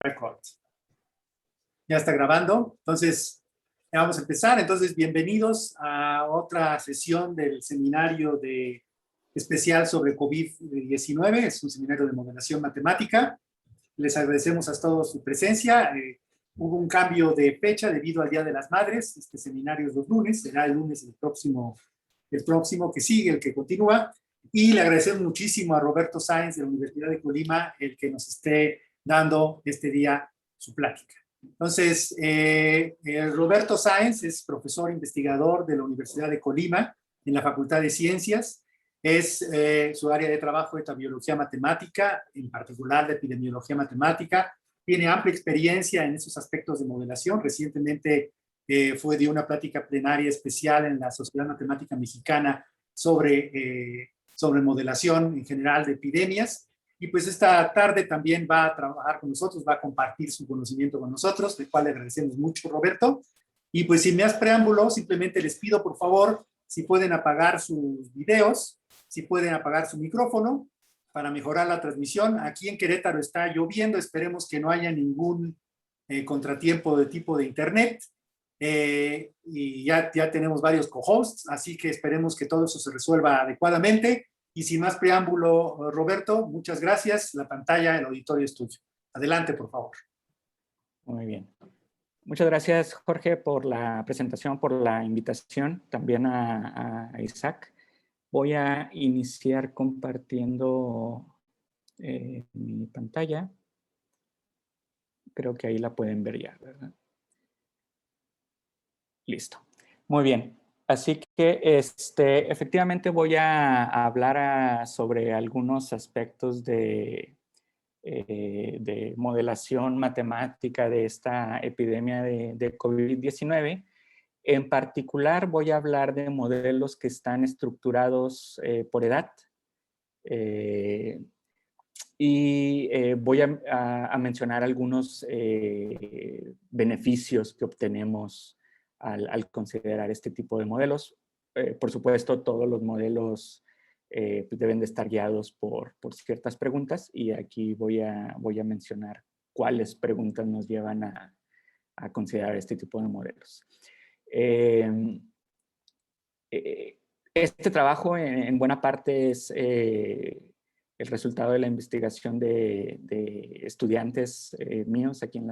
Record. Ya está grabando. Entonces, ya vamos a empezar. Entonces, bienvenidos a otra sesión del seminario especial sobre COVID-19. Es un seminario de modelación matemática. Les agradecemos a todos su presencia. Hubo un cambio de fecha debido al Día de las Madres. Este seminario es los lunes. Será el lunes el próximo que sigue, el que continúa. Y le agradecemos muchísimo a Roberto Sáenz de la Universidad de Colima el que nos esté dando este día su plática. Entonces, Roberto Sáenz es profesor investigador de la Universidad de Colima en la Facultad de Ciencias. Su área de trabajo es la biología matemática, en particular la epidemiología matemática. Tiene amplia experiencia en esos aspectos de modelación. Recientemente fue de una plática plenaria especial en la Sociedad Matemática Mexicana sobre modelación en general de epidemias. Y pues esta tarde también va a trabajar con nosotros, va a compartir su conocimiento con nosotros, del cual le agradecemos mucho, Roberto. Y pues sin más preámbulo, simplemente les pido, por favor, si pueden apagar sus videos, si pueden apagar su micrófono para mejorar la transmisión. Aquí en Querétaro está lloviendo, esperemos que no haya ningún contratiempo de tipo de internet. Y ya tenemos varios co-hosts, así que esperemos que todo eso se resuelva adecuadamente. Y sin más preámbulo, Roberto, muchas gracias. La pantalla, el auditorio es tuyo. Adelante, por favor. Muy bien. Muchas gracias, Jorge, por la presentación, por la invitación, también a Isaac. Voy a iniciar compartiendo mi pantalla. Creo que ahí la pueden ver ya, ¿verdad? Listo. Muy bien. Así que efectivamente voy a hablar sobre algunos aspectos de modelación matemática de esta epidemia de COVID-19. En particular voy a hablar de modelos que están estructurados por edad. Voy a mencionar algunos beneficios que obtenemos al considerar este tipo de modelos. Por supuesto, todos los modelos pues deben de estar guiados por ciertas preguntas y aquí voy a mencionar cuáles preguntas nos llevan a considerar este tipo de modelos. Este trabajo en buena parte es el resultado de la investigación de estudiantes míos aquí en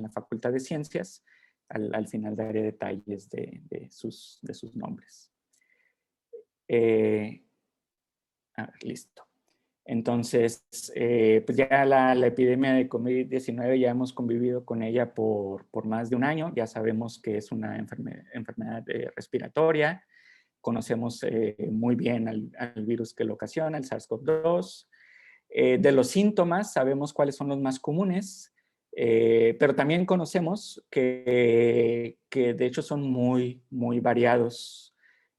la Facultad de Ciencias. Al final daré detalles de sus nombres. Listo. Entonces, pues ya la epidemia de COVID-19 ya hemos convivido con ella por más de un año. Ya sabemos que es una enfermedad respiratoria. Conocemos muy bien al virus que lo ocasiona, el SARS-CoV-2. De los síntomas sabemos cuáles son los más comunes, pero también conocemos que de hecho son muy, muy variados.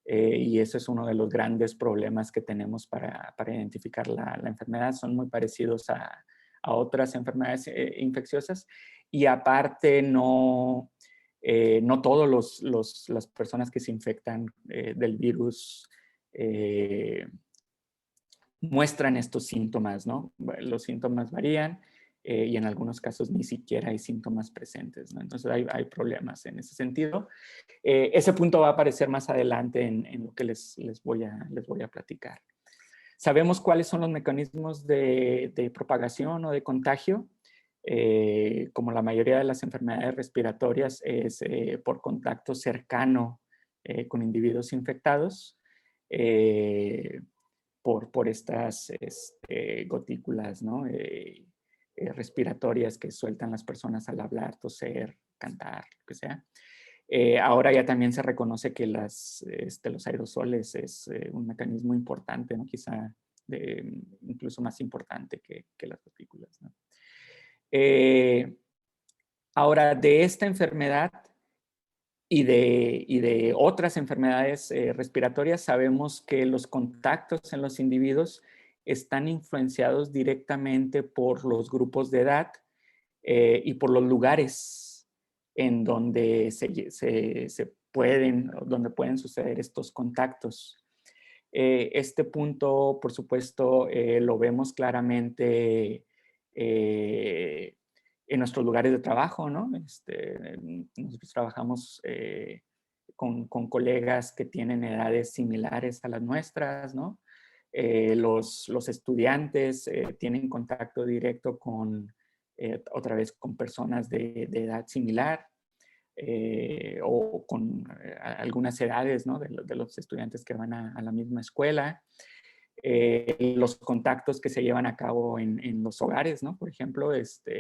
Y eso es uno de los grandes problemas que tenemos para identificar la enfermedad. Son muy parecidos a otras enfermedades infecciosas y aparte no todas las personas que se infectan del virus muestran estos síntomas, ¿no? Los síntomas varían y en algunos casos ni siquiera hay síntomas presentes, ¿no? Entonces hay problemas en ese sentido. Ese punto va a aparecer más adelante en lo que les voy a platicar. Sabemos cuáles son los mecanismos de propagación o de contagio. Como la mayoría de las enfermedades respiratorias es por contacto cercano con individuos infectados por estas gotículas, ¿no? Respiratorias que sueltan las personas al hablar, toser, cantar, lo que sea. Ahora ya también se reconoce que los aerosoles es un mecanismo importante, ¿no? Quizá incluso más importante que las gotículas, ¿no? Ahora, de esta enfermedad y de otras enfermedades respiratorias, sabemos que los contactos en los individuos están influenciados directamente por los grupos de edad y por los lugares en donde donde pueden suceder estos contactos. Este punto, por supuesto, lo vemos claramente en nuestros lugares de trabajo, ¿no? Nosotros trabajamos con colegas que tienen edades similares a las nuestras, ¿no? Los estudiantes tienen contacto directo con, otra vez, con personas de edad similar. O con algunas edades, ¿no? de los estudiantes que van a la misma escuela. Los contactos que se llevan a cabo en los hogares, ¿no? Por ejemplo,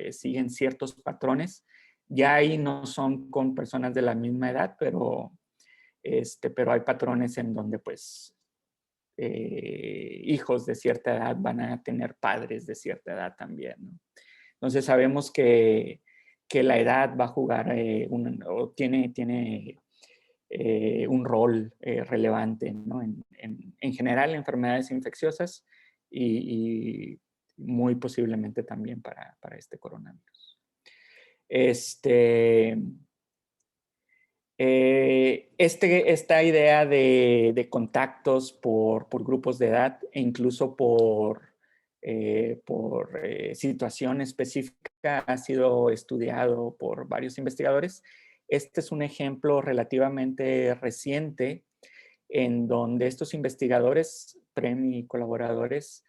siguen ciertos patrones. Ya ahí no son con personas de la misma edad, pero hay patrones en donde, pues, hijos de cierta edad van a tener padres de cierta edad también, ¿no? Entonces sabemos que la edad va a jugar o tiene un rol relevante, ¿no? En general, enfermedades infecciosas y muy posiblemente también para este coronavirus. Esta idea de contactos por grupos de edad e incluso por situación específica ha sido estudiado por varios investigadores. Este es un ejemplo relativamente reciente en donde estos investigadores, Prem y colaboradores,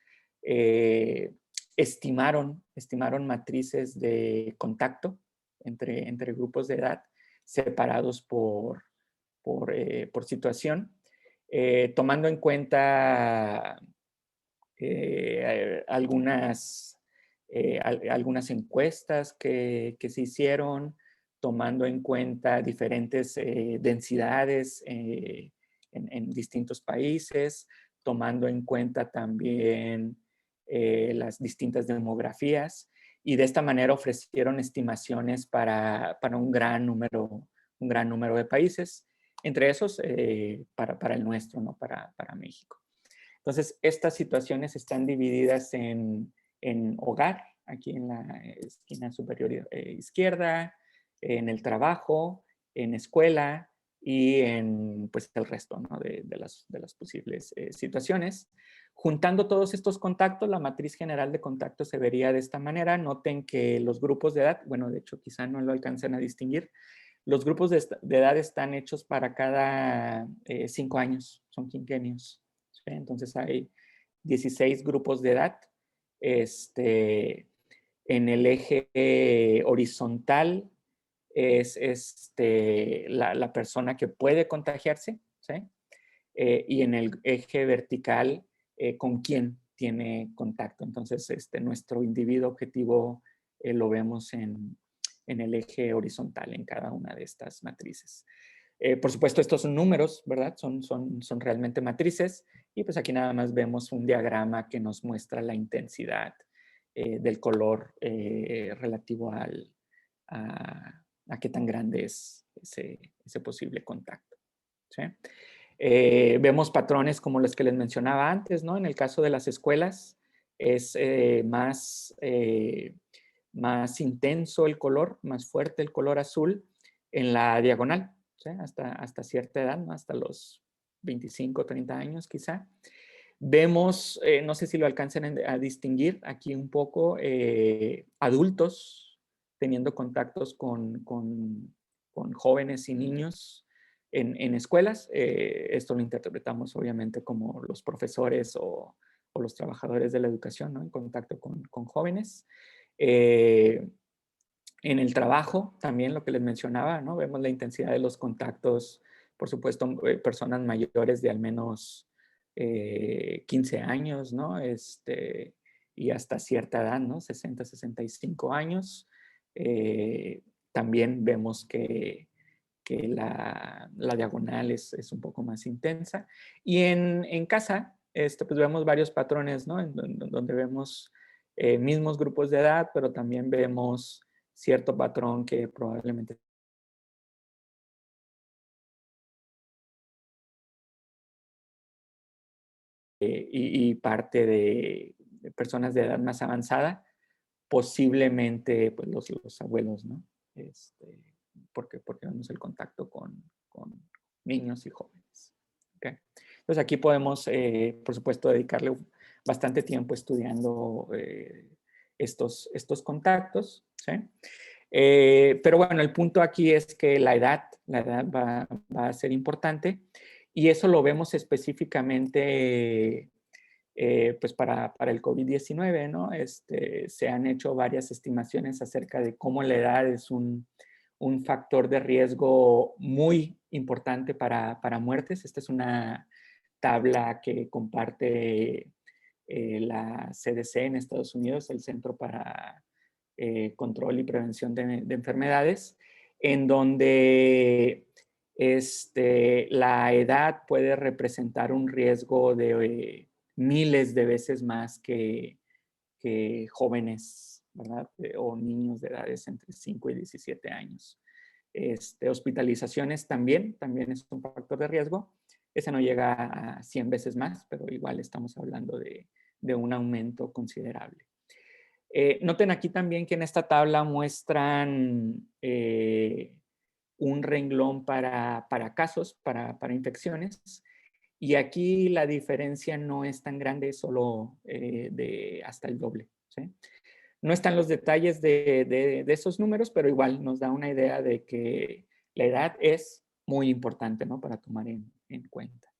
estimaron matrices de contacto entre grupos de edad separados por situación, tomando en cuenta algunas encuestas que se hicieron, tomando en cuenta diferentes densidades en distintos países, tomando en cuenta también las distintas demografías, y de esta manera ofrecieron estimaciones para un gran número de países, entre esos para el nuestro, ¿no? Para México. Entonces, estas situaciones están divididas en hogar, aquí en la esquina superior izquierda, en el trabajo, en escuela y en, pues, el resto, ¿no? de las posibles situaciones. Juntando todos estos contactos, la matriz general de contactos se vería de esta manera. Noten que los grupos de edad, bueno, de hecho quizá no lo alcancen a distinguir, los grupos de edad están hechos para cada 5 años, son quinquenios. ¿Sí? Entonces hay 16 grupos de edad. En el eje horizontal es la persona que puede contagiarse, ¿sí? Y en el eje vertical, con quién tiene contacto. Entonces, nuestro individuo objetivo lo vemos en el eje horizontal en cada una de estas matrices. Por supuesto, estos son números, ¿verdad? Son realmente matrices, y pues aquí nada más vemos un diagrama que nos muestra la intensidad del color relativo a qué tan grande es ese posible contacto. ¿Sí? Vemos patrones como los que les mencionaba antes, ¿no? En el caso de las escuelas es más intenso el color, más fuerte el color azul en la diagonal, ¿sí? Hasta cierta edad, ¿no? Hasta los 25, 30 años quizá. Vemos, no sé si lo alcancen a distinguir aquí un poco, adultos teniendo contactos con jóvenes y niños en escuelas. Esto lo interpretamos obviamente como los profesores o los trabajadores de la educación, ¿no? En contacto con jóvenes. En el trabajo, también lo que les mencionaba, ¿no? Vemos la intensidad de los contactos, por supuesto, personas mayores de al menos 15 años, ¿no? Y hasta cierta edad, ¿no? 60, 65 años. También vemos que la diagonal es un poco más intensa. Y en casa, pues vemos varios patrones, ¿no? En donde vemos mismos grupos de edad, pero también vemos cierto patrón que probablemente y parte de personas de edad más avanzada, posiblemente pues los abuelos, ¿no? Porque vemos el contacto con niños y jóvenes. ¿Okay? Entonces aquí podemos, por supuesto, dedicarle bastante tiempo estudiando estos contactos, ¿sí? Pero bueno, el punto aquí es que la edad va a ser importante y eso lo vemos específicamente pues para el COVID-19, ¿no? Se han hecho varias estimaciones acerca de cómo la edad es un factor de riesgo muy importante para muertes. Esta es una tabla que comparte la CDC en Estados Unidos, el Centro para Control y Prevención de Enfermedades, en donde la edad puede representar un riesgo de miles de veces más que jóvenes, ¿verdad? O niños de edades entre 5 y 17 años. Hospitalizaciones también es un factor de riesgo. Ese no llega a 100 veces más, pero igual estamos hablando de un aumento considerable. Noten aquí también que en esta tabla muestran un renglón para casos, para infecciones, y aquí la diferencia no es tan grande, solo de hasta el doble, ¿sí? No están los detalles de esos números, pero igual nos da una idea de que la edad es muy importante, ¿no? Para tomar en cuenta.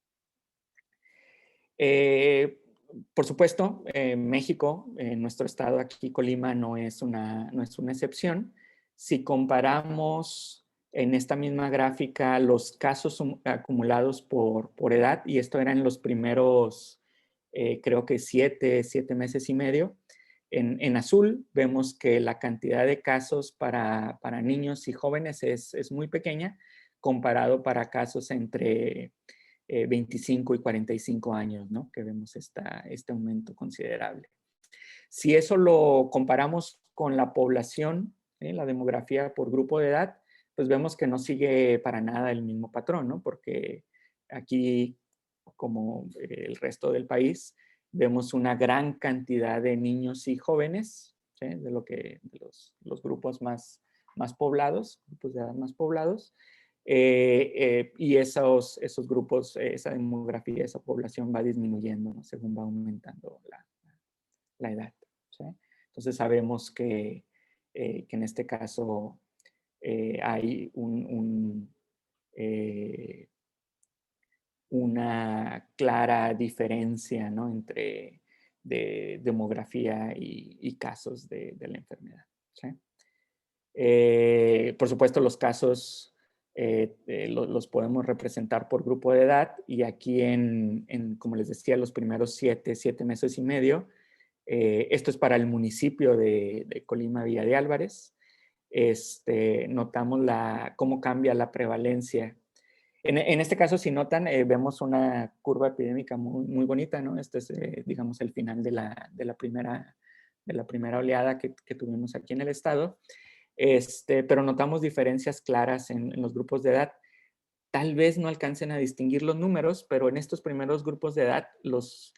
Por supuesto, México, nuestro estado aquí, Colima, no es una excepción. Si comparamos en esta misma gráfica los casos acumulados por edad, y esto era en los primeros, creo que 7 meses y medio, en azul vemos que la cantidad de casos para niños y jóvenes es muy pequeña comparado para casos entre 25 y 45 años, ¿no? Que vemos este aumento considerable. Si eso lo comparamos con la población, la demografía por grupo de edad, pues vemos que no sigue para nada el mismo patrón, ¿no? Porque aquí, como el resto del país, vemos una gran cantidad de niños y jóvenes, ¿sí? De los grupos más poblados, grupos de edad más poblados, y esos grupos, esa demografía, esa población va disminuyendo, ¿no? Según va aumentando la edad, ¿sí? Entonces sabemos que en este caso hay una clara diferencia, ¿no? Entre demografía y casos de la enfermedad, ¿sí? Por supuesto, los casos los podemos representar por grupo de edad y aquí como les decía, los primeros 7 meses y medio, esto es para el municipio de Colima, Villa de Álvarez. Notamos cómo cambia la prevalencia. En este caso, si notan, vemos una curva epidémica muy bonita, ¿no? Este es, digamos, el final de la primera oleada que tuvimos aquí en el estado. Pero notamos diferencias claras en los grupos de edad. Tal vez no alcancen a distinguir los números, pero en estos primeros grupos de edad, los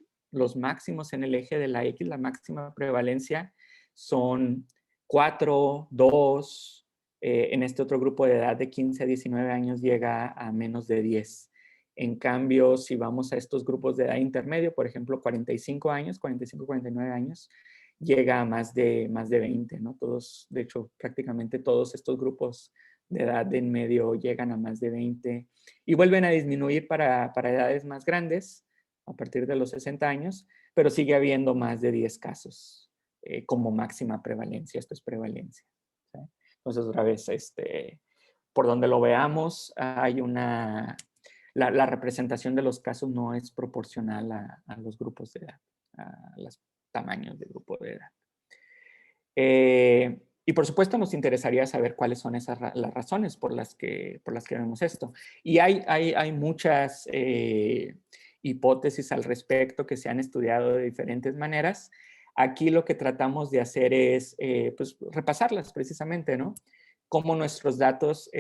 máximos en el eje de la X, la máxima prevalencia, son 4, 2. En este otro grupo de edad de 15 a 19 años llega a menos de 10. En cambio, si vamos a estos grupos de edad intermedio, por ejemplo, 45 años, 45, 49 años, llega a más de 20, ¿no? Todos, de hecho, prácticamente todos estos grupos de edad de en medio llegan a más de 20 y vuelven a disminuir para edades más grandes, a partir de los 60 años, pero sigue habiendo más de 10 casos como máxima prevalencia. Esto es prevalencia, ¿sí? Entonces, otra vez, por donde lo veamos, hay la representación de los casos no es proporcional a los grupos de edad, a los tamaños de grupo de edad. Y por supuesto nos interesaría saber cuáles son las razones por las que vemos esto. Y hay muchas hipótesis al respecto que se han estudiado de diferentes maneras. Aquí lo que tratamos de hacer es pues, repasarlas precisamente, ¿no? Cómo nuestros datos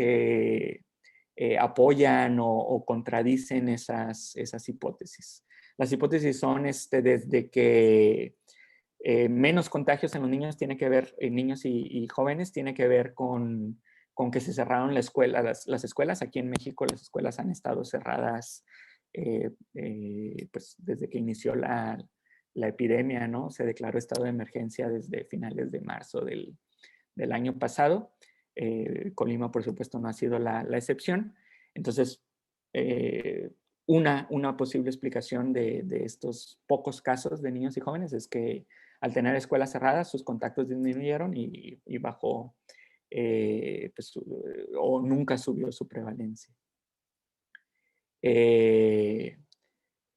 apoyan o contradicen esas hipótesis. Las hipótesis son desde que menos contagios en los niños tiene que ver, en niños y jóvenes, tiene que ver con que se cerraron las escuelas. Aquí en México las escuelas han estado cerradas pues desde que inició la epidemia, ¿no? Se declaró estado de emergencia desde finales de marzo del año pasado. Colima, por supuesto, no ha sido la excepción. Entonces, una posible explicación de estos pocos casos de niños y jóvenes es que al tener escuelas cerradas, sus contactos disminuyeron y bajó, pues, o nunca subió su prevalencia.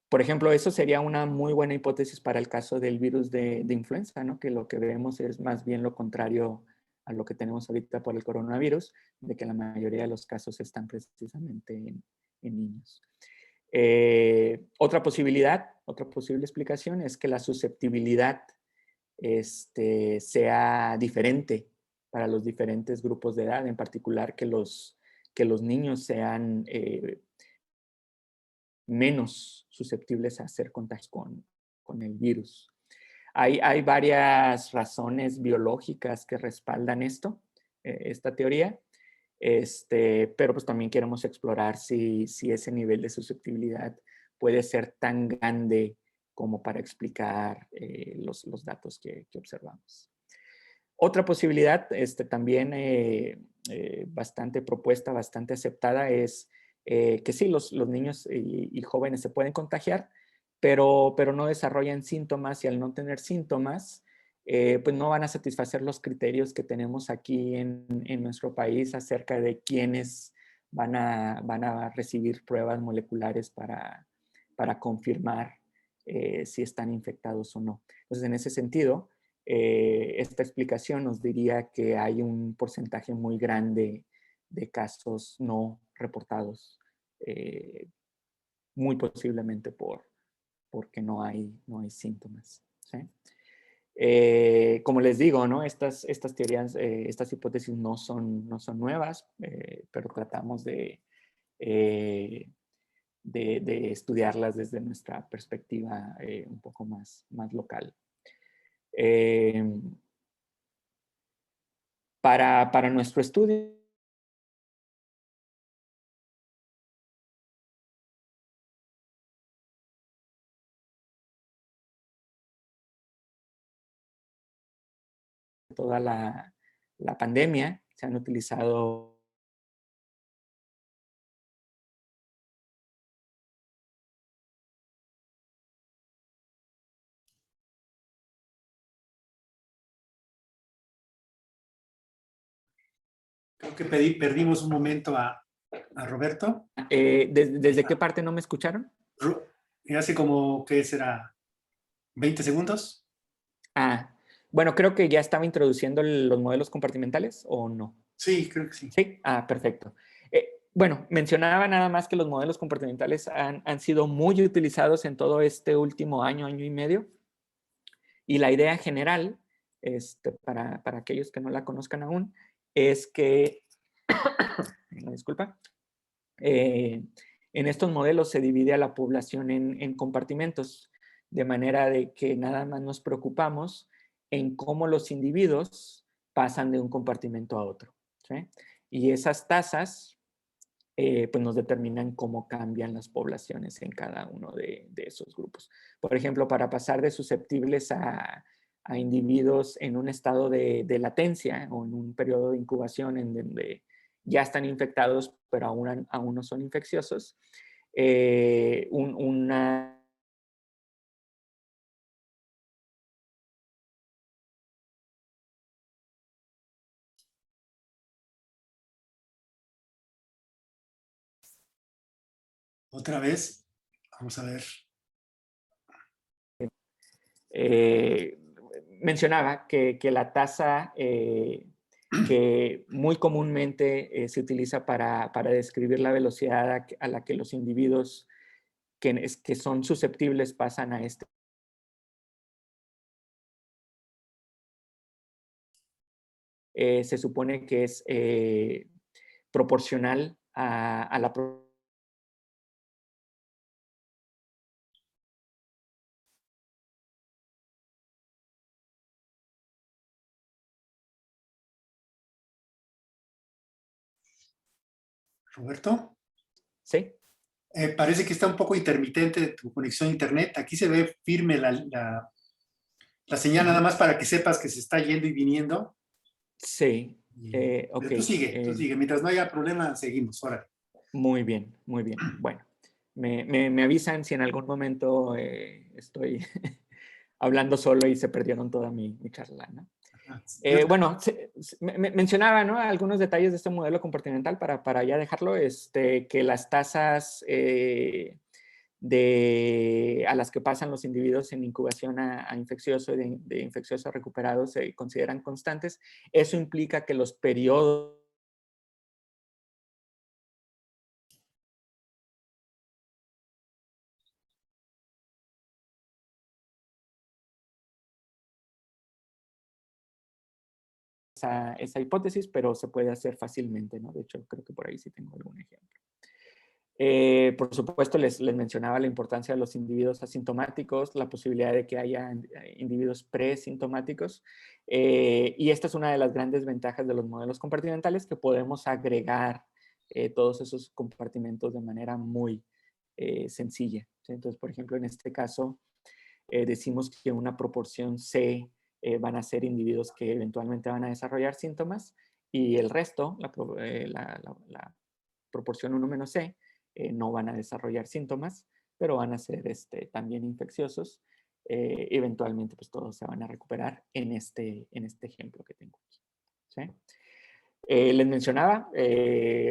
Por ejemplo, eso sería una muy buena hipótesis para el caso del virus de influenza, ¿no? Que lo que vemos es más bien lo contrario a lo que tenemos ahorita por el coronavirus, de que la mayoría de los casos están precisamente en niños. Otra posible explicación es que la susceptibilidad sea diferente para los diferentes grupos de edad, en particular que los niños sean menos susceptibles a ser contagiados con el virus. Hay varias razones biológicas que respaldan esta teoría, pero pues también queremos explorar si ese nivel de susceptibilidad puede ser tan grande como para explicar los datos que observamos. Otra posibilidad, también bastante propuesta, bastante aceptada, es que sí, los niños y jóvenes se pueden contagiar, pero no desarrollan síntomas, y al no tener síntomas, pues no van a satisfacer los criterios que tenemos aquí en nuestro país acerca de quiénes van a recibir pruebas moleculares para confirmar si están infectados o no. Entonces, en ese sentido, esta explicación nos diría que hay un porcentaje muy grande de casos no reportados, muy posiblemente porque no hay síntomas, ¿sí? Como les digo, ¿no? Estas teorías, estas hipótesis no son nuevas, pero tratamos de estudiarlas desde nuestra perspectiva un poco más local. Para nuestro estudio, toda la pandemia, se han utilizado Creo que perdimos un momento a Roberto. ¿desde qué parte no me escucharon? Y hace como, ¿qué será? ¿20 segundos? Bueno, creo que ya estaba introduciendo los modelos compartimentales, ¿o no? Sí, creo que sí. Sí, perfecto. Bueno, mencionaba nada más que los modelos compartimentales han sido muy utilizados en todo este último año y medio. Y la idea general, para aquellos que no la conozcan aún, es que, disculpa, en estos modelos se divide a la población en compartimentos, de manera de que nada más nos preocupamos en cómo los individuos pasan de un compartimento a otro, ¿sí? Y esas tasas pues nos determinan cómo cambian las poblaciones en cada uno de esos grupos. Por ejemplo, para pasar de susceptibles a individuos en un estado de latencia o en un periodo de incubación en donde ya están infectados, pero aún no son infecciosos, una Otra vez. Vamos a ver. Mencionaba que la tasa que muy comúnmente se utiliza para describir la velocidad a la que los individuos que son susceptibles pasan a se supone que es proporcional a la Roberto. ¿sí? Parece que está un poco intermitente tu conexión a internet. Aquí se ve firme la señal, nada más para que sepas que se está yendo y viniendo. Sí, ok. Pero tú sigue. Mientras no haya problema, seguimos. Órale. Muy bien, muy bien. Bueno, me avisan si en algún momento estoy hablando solo y se perdieron toda mi charla, ¿no? Bueno, mencionaba, ¿no?, algunos detalles de este modelo compartimental para ya dejarlo, que las tasas a las que pasan los individuos en incubación a infeccioso y de infeccioso a recuperado se consideran constantes. Eso implica que los periodos esa hipótesis, pero se puede hacer fácilmente, ¿no? De hecho, creo que por ahí sí tengo algún ejemplo. Por supuesto, les mencionaba la importancia de los individuos asintomáticos, la posibilidad de que haya individuos presintomáticos, y esta es una de las grandes ventajas de los modelos compartimentales, que podemos agregar todos esos compartimentos de manera muy sencilla, ¿sí? Entonces, por ejemplo, en este caso, decimos que una proporción C van a ser individuos que eventualmente van a desarrollar síntomas, y el resto, la proporción 1 menos C, no van a desarrollar síntomas, pero van a ser también infecciosos. Eventualmente, pues todos se van a recuperar en este ejemplo que tengo aquí, ¿sí? Les mencionaba,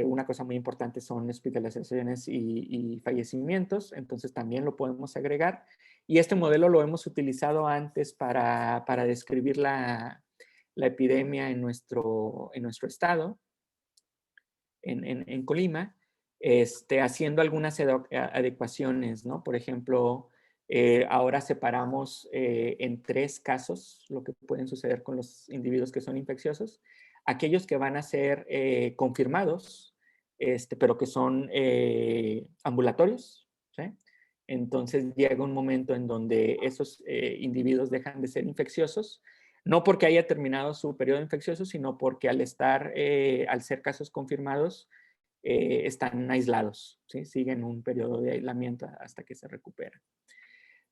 una cosa muy importante son hospitalizaciones y fallecimientos, entonces también lo podemos agregar. Y este modelo lo hemos utilizado antes para describir la epidemia en nuestro estado, en Colima, haciendo algunas adecuaciones, ¿no? Por ejemplo, ahora separamos en 3 casos lo que pueden suceder con los individuos que son infecciosos. Aquellos que van a ser confirmados, pero que son ambulatorios, ¿sí? Entonces llega un momento en donde esos individuos dejan de ser infecciosos, no porque haya terminado su periodo infeccioso, sino porque al ser casos confirmados, están aislados, ¿sí? Siguen un periodo de aislamiento hasta que se recuperan.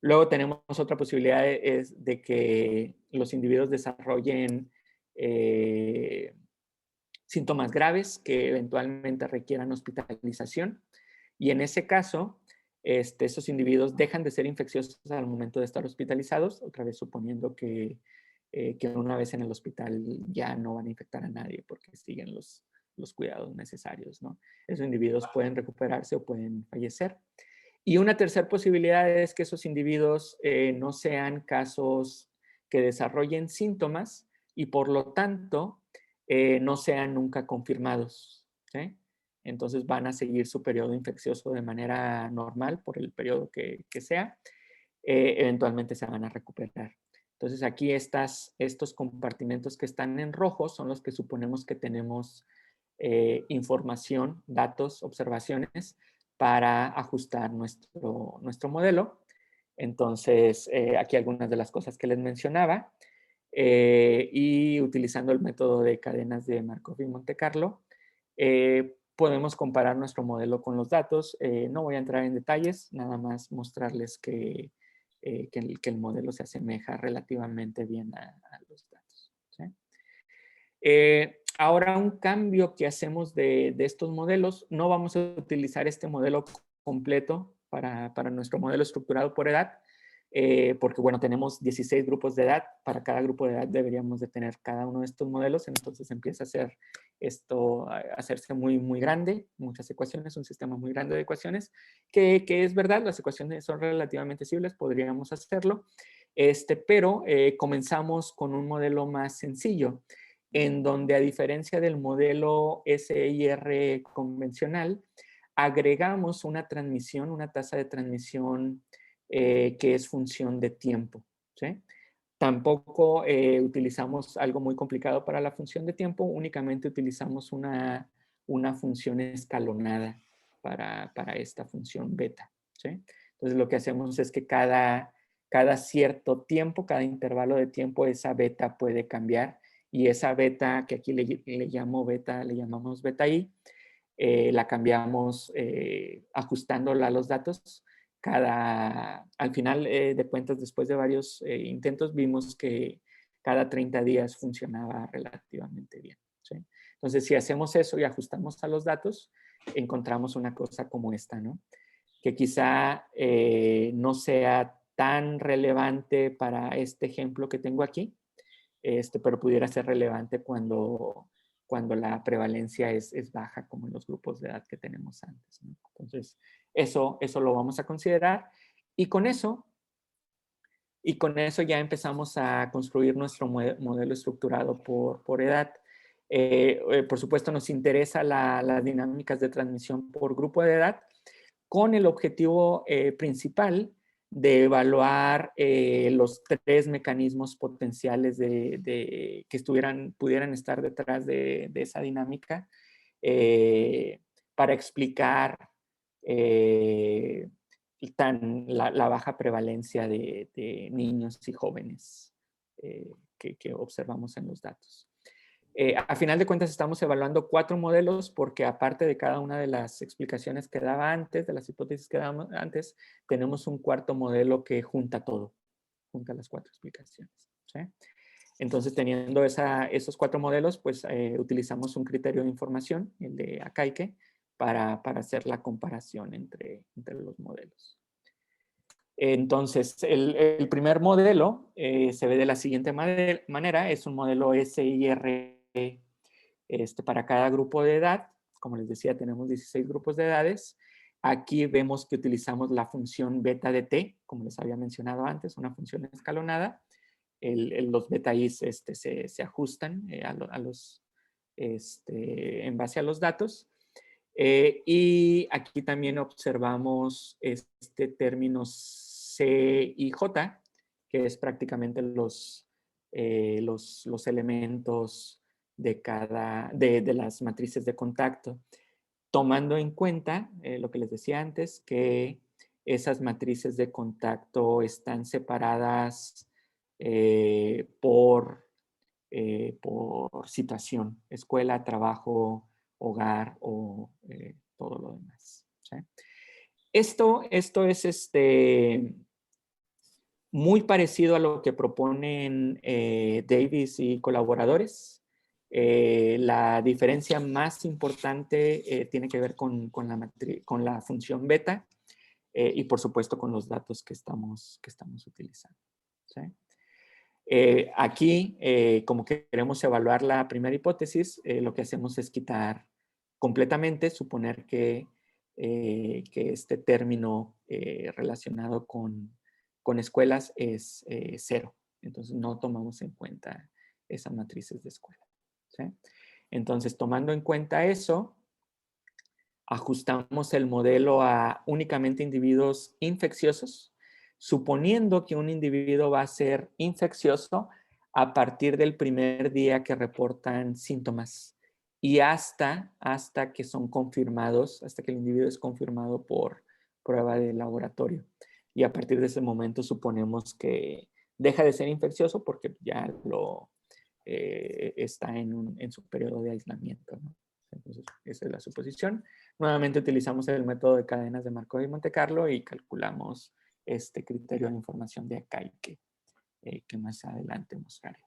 Luego tenemos otra posibilidad de que los individuos desarrollen síntomas graves que eventualmente requieran hospitalización, y en ese caso, esos individuos dejan de ser infecciosos al momento de estar hospitalizados, otra vez suponiendo que una vez en el hospital ya no van a infectar a nadie porque siguen los cuidados necesarios, ¿no? Esos individuos pueden recuperarse o pueden fallecer. Y una tercera posibilidad es que esos individuos no sean casos que desarrollen síntomas y por lo tanto no sean nunca confirmados, ¿sí? Entonces van a seguir su periodo infeccioso de manera normal por el periodo que sea. Eventualmente se van a recuperar. Entonces aquí estos compartimentos que están en rojo son los que suponemos que tenemos información, datos, observaciones para ajustar nuestro modelo. Entonces, aquí algunas de las cosas que les mencionaba. Y utilizando el método de cadenas de Markov y Monte Carlo, podemos comparar nuestro modelo con los datos. No voy a entrar en detalles, nada más mostrarles que el modelo se asemeja relativamente bien a los datos, ¿sí? Ahora, un cambio que hacemos de estos modelos, no vamos a utilizar este modelo completo para nuestro modelo estructurado por edad, porque, bueno, tenemos 16 grupos de edad. Para cada grupo de edad deberíamos de tener cada uno de estos modelos, entonces empieza a hacerse muy, muy grande, muchas ecuaciones, un sistema muy grande de ecuaciones, que es verdad, las ecuaciones son relativamente simples, podríamos hacerlo, pero comenzamos con un modelo más sencillo, en donde, a diferencia del modelo SIR convencional, agregamos una tasa de transmisión que es función de tiempo, ¿sí? Tampoco utilizamos algo muy complicado para la función de tiempo, únicamente utilizamos una función escalonada para esta función beta, ¿sí? Entonces lo que hacemos es que cada cierto tiempo, cada intervalo de tiempo, esa beta puede cambiar, y esa beta, que aquí le llamamos beta I, la cambiamos ajustándola a los datos. Al final de cuentas, después de varios intentos, vimos que cada 30 días funcionaba relativamente bien, ¿sí? Entonces, si hacemos eso y ajustamos a los datos, encontramos una cosa como esta, ¿no? Que quizá no sea tan relevante para este ejemplo que tengo aquí, pero pudiera ser relevante cuando la prevalencia es baja, como en los grupos de edad que tenemos antes, ¿no? Entonces, eso lo vamos a considerar. Y con eso ya empezamos a construir nuestro modelo estructurado por edad. Por supuesto, nos interesa las dinámicas de transmisión por grupo de edad, con el objetivo principal de evaluar los 3 mecanismos potenciales que pudieran estar detrás de esa dinámica, para explicar la baja prevalencia de niños y jóvenes que observamos en los datos. A final de cuentas estamos evaluando 4 modelos porque aparte de cada una de las explicaciones que daba antes, de las hipótesis que daba antes, tenemos un cuarto modelo que junta todo, junta las 4 explicaciones, ¿sí? Entonces, teniendo esos 4 modelos, pues utilizamos un criterio de información, el de Akaike, para hacer la comparación entre los modelos. Entonces, el primer modelo se ve de la siguiente manera, es un modelo SIR para cada grupo de edad. Como les decía, tenemos 16 grupos de edades. Aquí vemos que utilizamos la función beta de t, como les había mencionado antes, una función escalonada. Los beta i's se ajustan en base a los datos. Y aquí también observamos este término C y J, que es prácticamente los elementos de las matrices de contacto, tomando en cuenta lo que les decía antes, que esas matrices de contacto están separadas por situación, escuela, trabajo, hogar o todo lo demás, ¿sí? Esto es muy parecido a lo que proponen Davis y colaboradores. La diferencia más importante tiene que ver con la función beta y por supuesto con los datos que estamos utilizando, ¿sí? Aquí, como queremos evaluar la primera hipótesis, lo que hacemos es quitar completamente, suponer que este término relacionado con escuelas es 0. Entonces, no tomamos en cuenta esas matrices de escuela, ¿sí? Entonces, tomando en cuenta eso, ajustamos el modelo a únicamente individuos infecciosos, suponiendo que un individuo va a ser infeccioso a partir del primer día que reportan síntomas y hasta que son confirmados, hasta que el individuo es confirmado por prueba de laboratorio. Y a partir de ese momento suponemos que deja de ser infeccioso porque ya está en su periodo de aislamiento, ¿no? Entonces, esa es la suposición. Nuevamente utilizamos el método de cadenas de Markov y Monte Carlo y calculamos este criterio de información de Akaike, que más adelante mostraré.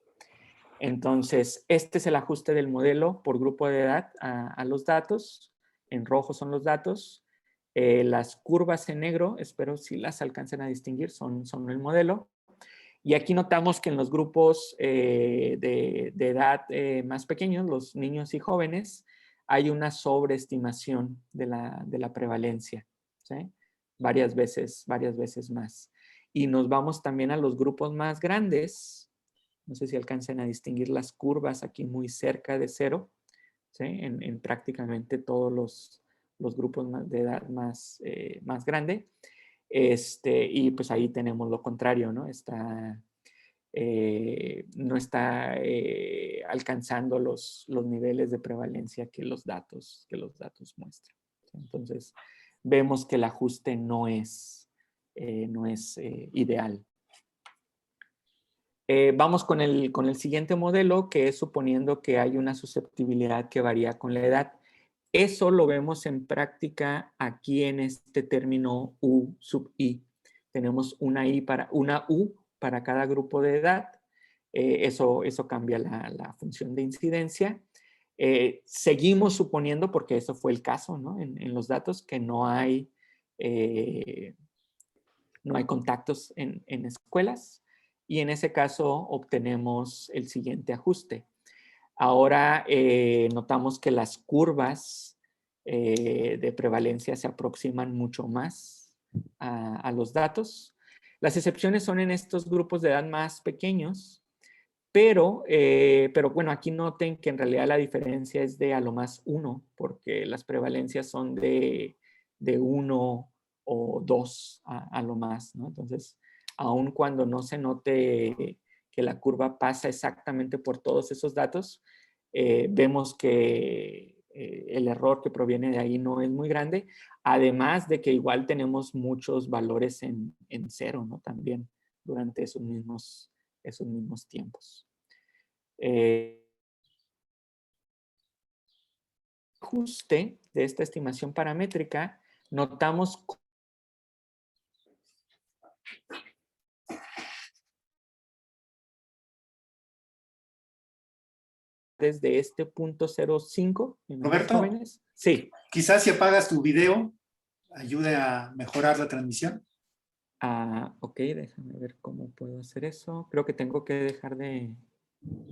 Entonces, este es el ajuste del modelo por grupo de edad a los datos. En rojo son los datos. Las curvas en negro, espero si las alcancen a distinguir, son el modelo. Y aquí notamos que en los grupos de edad más pequeños, los niños y jóvenes, hay una sobreestimación de la prevalencia, ¿sí? Varias veces más. Y nos vamos también a los grupos más grandes. No sé si alcancen a distinguir las curvas aquí muy cerca de 0, ¿sí? En prácticamente todos los grupos de edad más grande. Y pues ahí tenemos lo contrario, ¿no? No está alcanzando los niveles de prevalencia que los datos muestran. Entonces, vemos que el ajuste no es ideal. Vamos con el siguiente modelo, que es suponiendo que hay una susceptibilidad que varía con la edad. Eso lo vemos en práctica aquí en este término U sub I. Tenemos una U para cada grupo de edad. Eso cambia la función de incidencia. Seguimos suponiendo, porque eso fue el caso, ¿no? En los datos, que no hay contactos en escuelas, y en ese caso obtenemos el siguiente ajuste. Ahora notamos que las curvas de prevalencia se aproximan mucho más a los datos. Las excepciones son en estos grupos de edad más pequeños, pero bueno, aquí noten que en realidad la diferencia es de a lo más 1, porque las prevalencias son de 1 o 2 a lo más, ¿no? Entonces, aun cuando no se note que la curva pasa exactamente por todos esos datos, vemos que el error que proviene de ahí no es muy grande, además de que igual tenemos muchos valores en 0, ¿no? También durante esos mismos tiempos. Ajuste de esta estimación paramétrica, notamos desde este punto 0.5 en los Roberto, jóvenes. Sí. quizás si apagas tu video, ayude a mejorar la transmisión. Ok, déjame ver cómo puedo hacer eso. Creo que tengo que dejar de...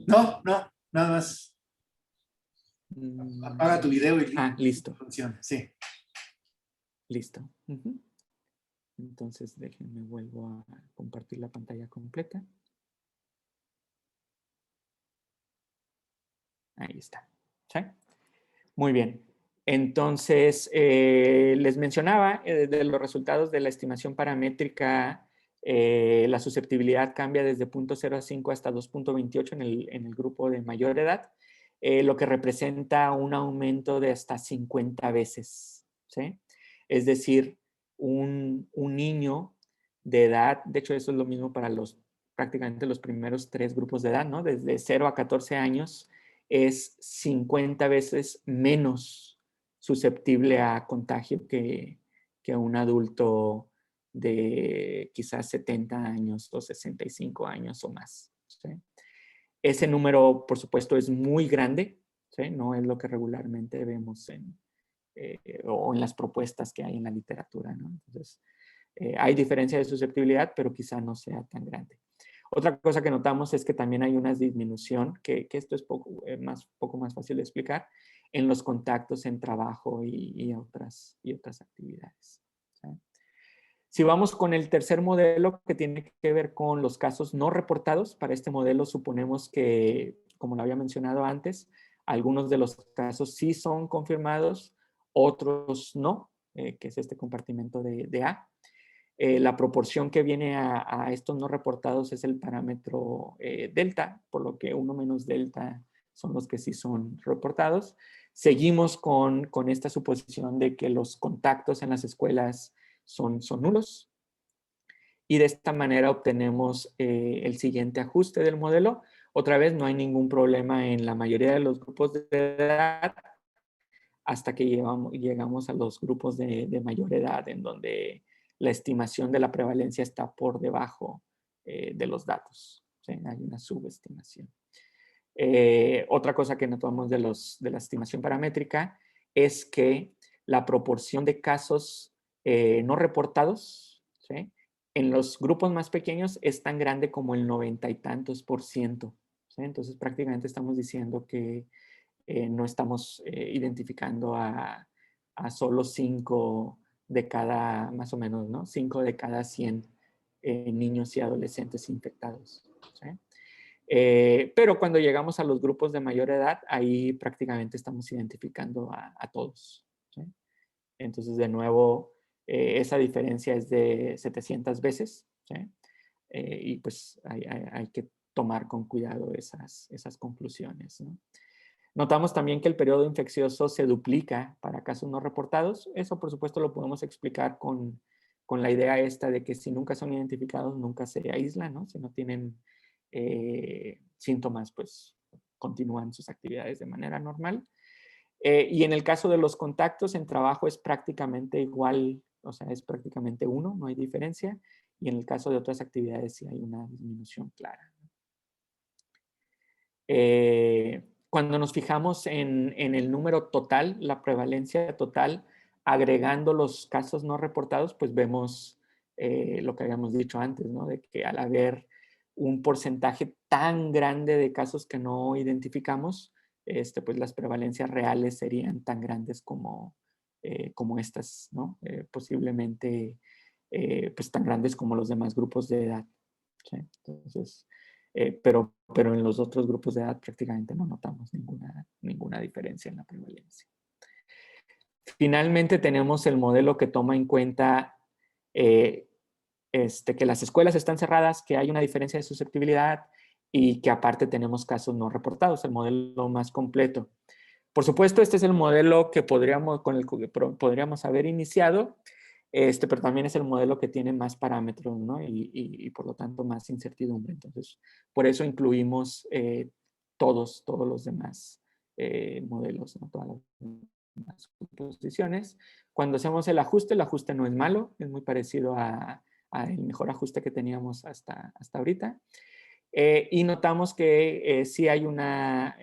No, nada más. Apaga tu video y listo. funciona. Sí. Listo. Entonces déjenme, vuelvo a compartir la pantalla completa. Ahí está. ¿Sí? Muy bien. Entonces, les mencionaba de los resultados de la estimación paramétrica, la susceptibilidad cambia desde 0.0 a 5 hasta 2.28 en el grupo de mayor edad, lo que representa un aumento de hasta 50 veces. ¿Sí? Es decir, un niño de edad, de hecho eso es lo mismo para prácticamente los primeros 3 grupos de edad, ¿no? Desde 0 a 14 años, es 50 veces menos susceptible a contagio que un adulto de quizás 70 años o 65 años o más. ¿Sí? Ese número, por supuesto, es muy grande, ¿sí? No es lo que regularmente vemos o en las propuestas que hay en la literatura, ¿no? Entonces, hay diferencia de susceptibilidad, pero quizá no sea tan grande. Otra cosa que notamos es que también hay una disminución, que esto es poco más fácil de explicar, en los contactos en trabajo y otras actividades. ¿Sí? Si vamos con el tercer modelo, que tiene que ver con los casos no reportados, para este modelo suponemos que, como lo había mencionado antes, algunos de los casos sí son confirmados, otros no, que es este compartimento de A. La proporción que viene a estos no reportados es el parámetro delta, por lo que 1 menos delta son los que sí son reportados. Seguimos con esta suposición de que los contactos en las escuelas son nulos. Y de esta manera obtenemos el siguiente ajuste del modelo. Otra vez, no hay ningún problema en la mayoría de los grupos de edad hasta que llegamos a los grupos de mayor edad, en donde la estimación de la prevalencia está por debajo de los datos. ¿Sí? Hay una subestimación. Otra cosa que notamos de la estimación paramétrica es que la proporción de casos no reportados, ¿sí? En los grupos más pequeños es tan grande como el 90 y tantos %. ¿Sí? Entonces prácticamente estamos diciendo que no estamos identificando a solo 5 de cada, más o menos, ¿no? 5 de cada 100 niños y adolescentes infectados. ¿Sí? Pero cuando llegamos a los grupos de mayor edad, ahí prácticamente estamos identificando a todos. ¿Sí? Entonces, de nuevo, esa diferencia es de 700 veces. ¿Sí? Y pues hay que tomar con cuidado esas conclusiones, ¿no? Notamos también que el periodo infeccioso se duplica para casos no reportados. Eso, por supuesto, lo podemos explicar con la idea esta de que si nunca son identificados, nunca se aíslan, ¿no? Si no tienen síntomas, pues continúan sus actividades de manera normal. Y en el caso de los contactos, en trabajo es prácticamente igual, o sea, es prácticamente 1, no hay diferencia. Y en el caso de otras actividades sí hay una disminución clara. Cuando nos fijamos en el número total, la prevalencia total, agregando los casos no reportados, pues vemos lo que habíamos dicho antes, ¿no? De que al haber un porcentaje tan grande de casos que no identificamos, pues las prevalencias reales serían tan grandes como estas, ¿no? Posiblemente pues tan grandes como los demás grupos de edad. ¿Sí? Entonces, pero en los otros grupos de edad prácticamente no notamos ninguna diferencia en la prevalencia. Finalmente tenemos el modelo que toma en cuenta que las escuelas están cerradas, que hay una diferencia de susceptibilidad y que aparte tenemos casos no reportados, el modelo más completo. Por supuesto, este es el modelo con el que podríamos haber iniciado, pero también es el modelo que tiene más parámetros, ¿no? Y por lo tanto más incertidumbre. Entonces, por eso incluimos todos los demás modelos, ¿no? Todas las suposiciones. Cuando hacemos el ajuste no es malo, es muy parecido al mejor ajuste que teníamos hasta ahorita. Y notamos que sí hay una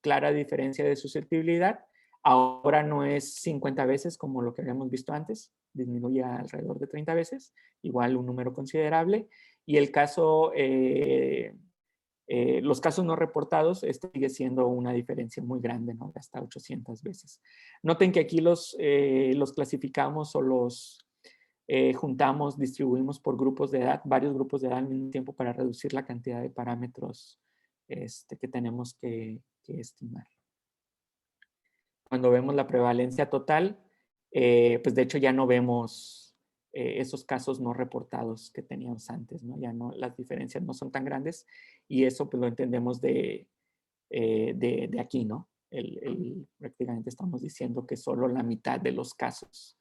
clara diferencia de susceptibilidad. Ahora no es 50 veces como lo que habíamos visto antes, disminuye alrededor de 30 veces, igual un número considerable. Y el caso, los casos no reportados, sigue siendo una diferencia muy grande, ¿no? Hasta 800 veces. Noten que aquí los clasificamos o los juntamos, distribuimos por grupos de edad, varios grupos de edad al mismo tiempo para reducir la cantidad de parámetros que tenemos que estimar. Cuando vemos la prevalencia total, pues de hecho ya no vemos esos casos no reportados que teníamos antes, ¿no? Ya no, las diferencias no son tan grandes y eso pues lo entendemos de aquí, ¿no? Prácticamente estamos diciendo que solo la mitad de los casos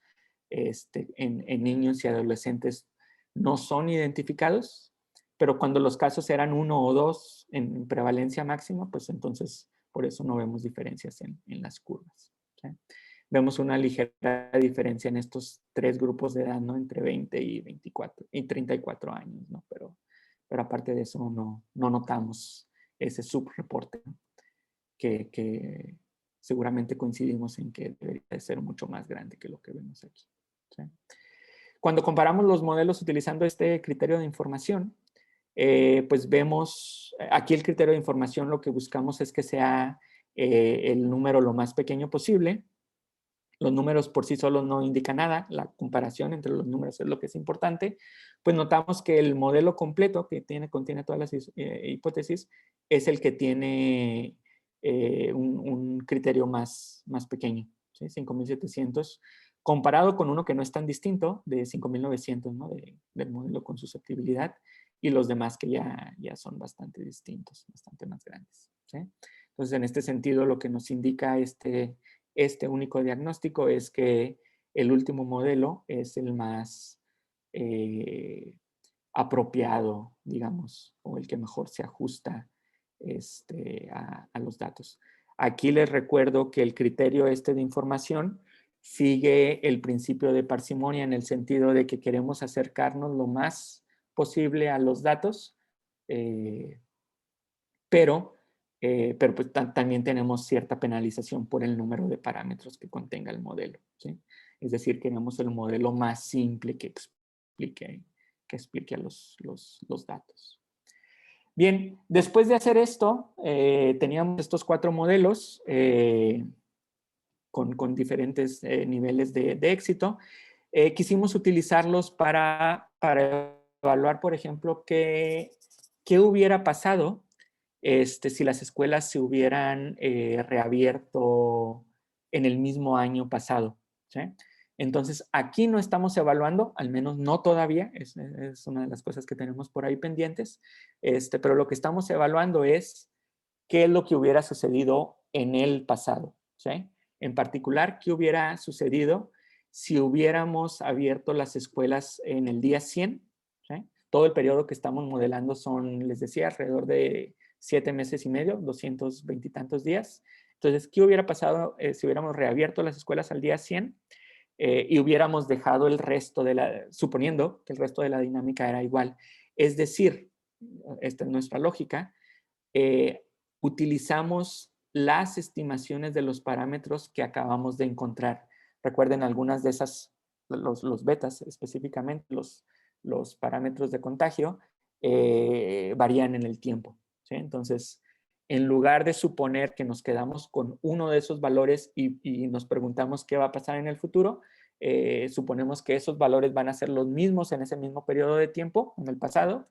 en niños y adolescentes no son identificados, pero cuando los casos eran 1 o 2 en prevalencia máxima, pues entonces por eso no vemos diferencias en las curvas. ¿Sí? Vemos una ligera diferencia en estos 3 grupos de edad, ¿no? Entre 20 y 24 y 34 años, ¿no? Pero aparte de eso no notamos ese subreporte, ¿no? que seguramente coincidimos en que debería de ser mucho más grande que lo que vemos aquí. ¿Sí? Cuando comparamos los modelos utilizando este criterio de información, pues vemos, aquí el criterio de información lo que buscamos es que sea el número lo más pequeño posible. Los números por sí solos no indican nada, la comparación entre los números es lo que es importante. Pues notamos que el modelo completo, que contiene todas las hipótesis, es el que tiene un criterio más pequeño, ¿sí? 5,700, comparado con uno que no es tan distinto, de 5,900, ¿no? Del modelo con susceptibilidad, y los demás que ya son bastante distintos, bastante más grandes, ¿sí? Entonces, en este sentido, lo que nos indica este único diagnóstico es que el último modelo es el más apropiado, digamos, o el que mejor se ajusta a los datos. Aquí les recuerdo que el criterio de información sigue el principio de parsimonia en el sentido de que queremos acercarnos lo más posible a los datos, pero pues también tenemos cierta penalización por el número de parámetros que contenga el modelo, ¿sí? Es decir, queremos el modelo más simple que explique a los datos. Bien, después de hacer esto, teníamos estos 4 modelos con diferentes niveles de éxito. Quisimos utilizarlos para evaluar, por ejemplo, qué hubiera pasado si las escuelas se hubieran reabierto en el mismo año pasado. ¿Sí? Entonces, aquí no estamos evaluando, al menos no todavía, es una de las cosas que tenemos por ahí pendientes, pero lo que estamos evaluando es qué es lo que hubiera sucedido en el pasado. ¿Sí? En particular, qué hubiera sucedido si hubiéramos abierto las escuelas en el día 100. ¿Sí? Todo el periodo que estamos modelando son, les decía, alrededor de 7 meses y medio, 220 y tantos días. Entonces, ¿qué hubiera pasado si hubiéramos reabierto las escuelas al día 100 y hubiéramos dejado el resto suponiendo que el resto de la dinámica era igual? Es decir, esta es nuestra lógica, utilizamos las estimaciones de los parámetros que acabamos de encontrar. Recuerden algunas de esas, los betas específicamente, los parámetros de contagio, varían en el tiempo, ¿sí? Entonces, en lugar de suponer que nos quedamos con uno de esos valores y nos preguntamos qué va a pasar en el futuro, suponemos que esos valores van a ser los mismos en ese mismo periodo de tiempo, en el pasado,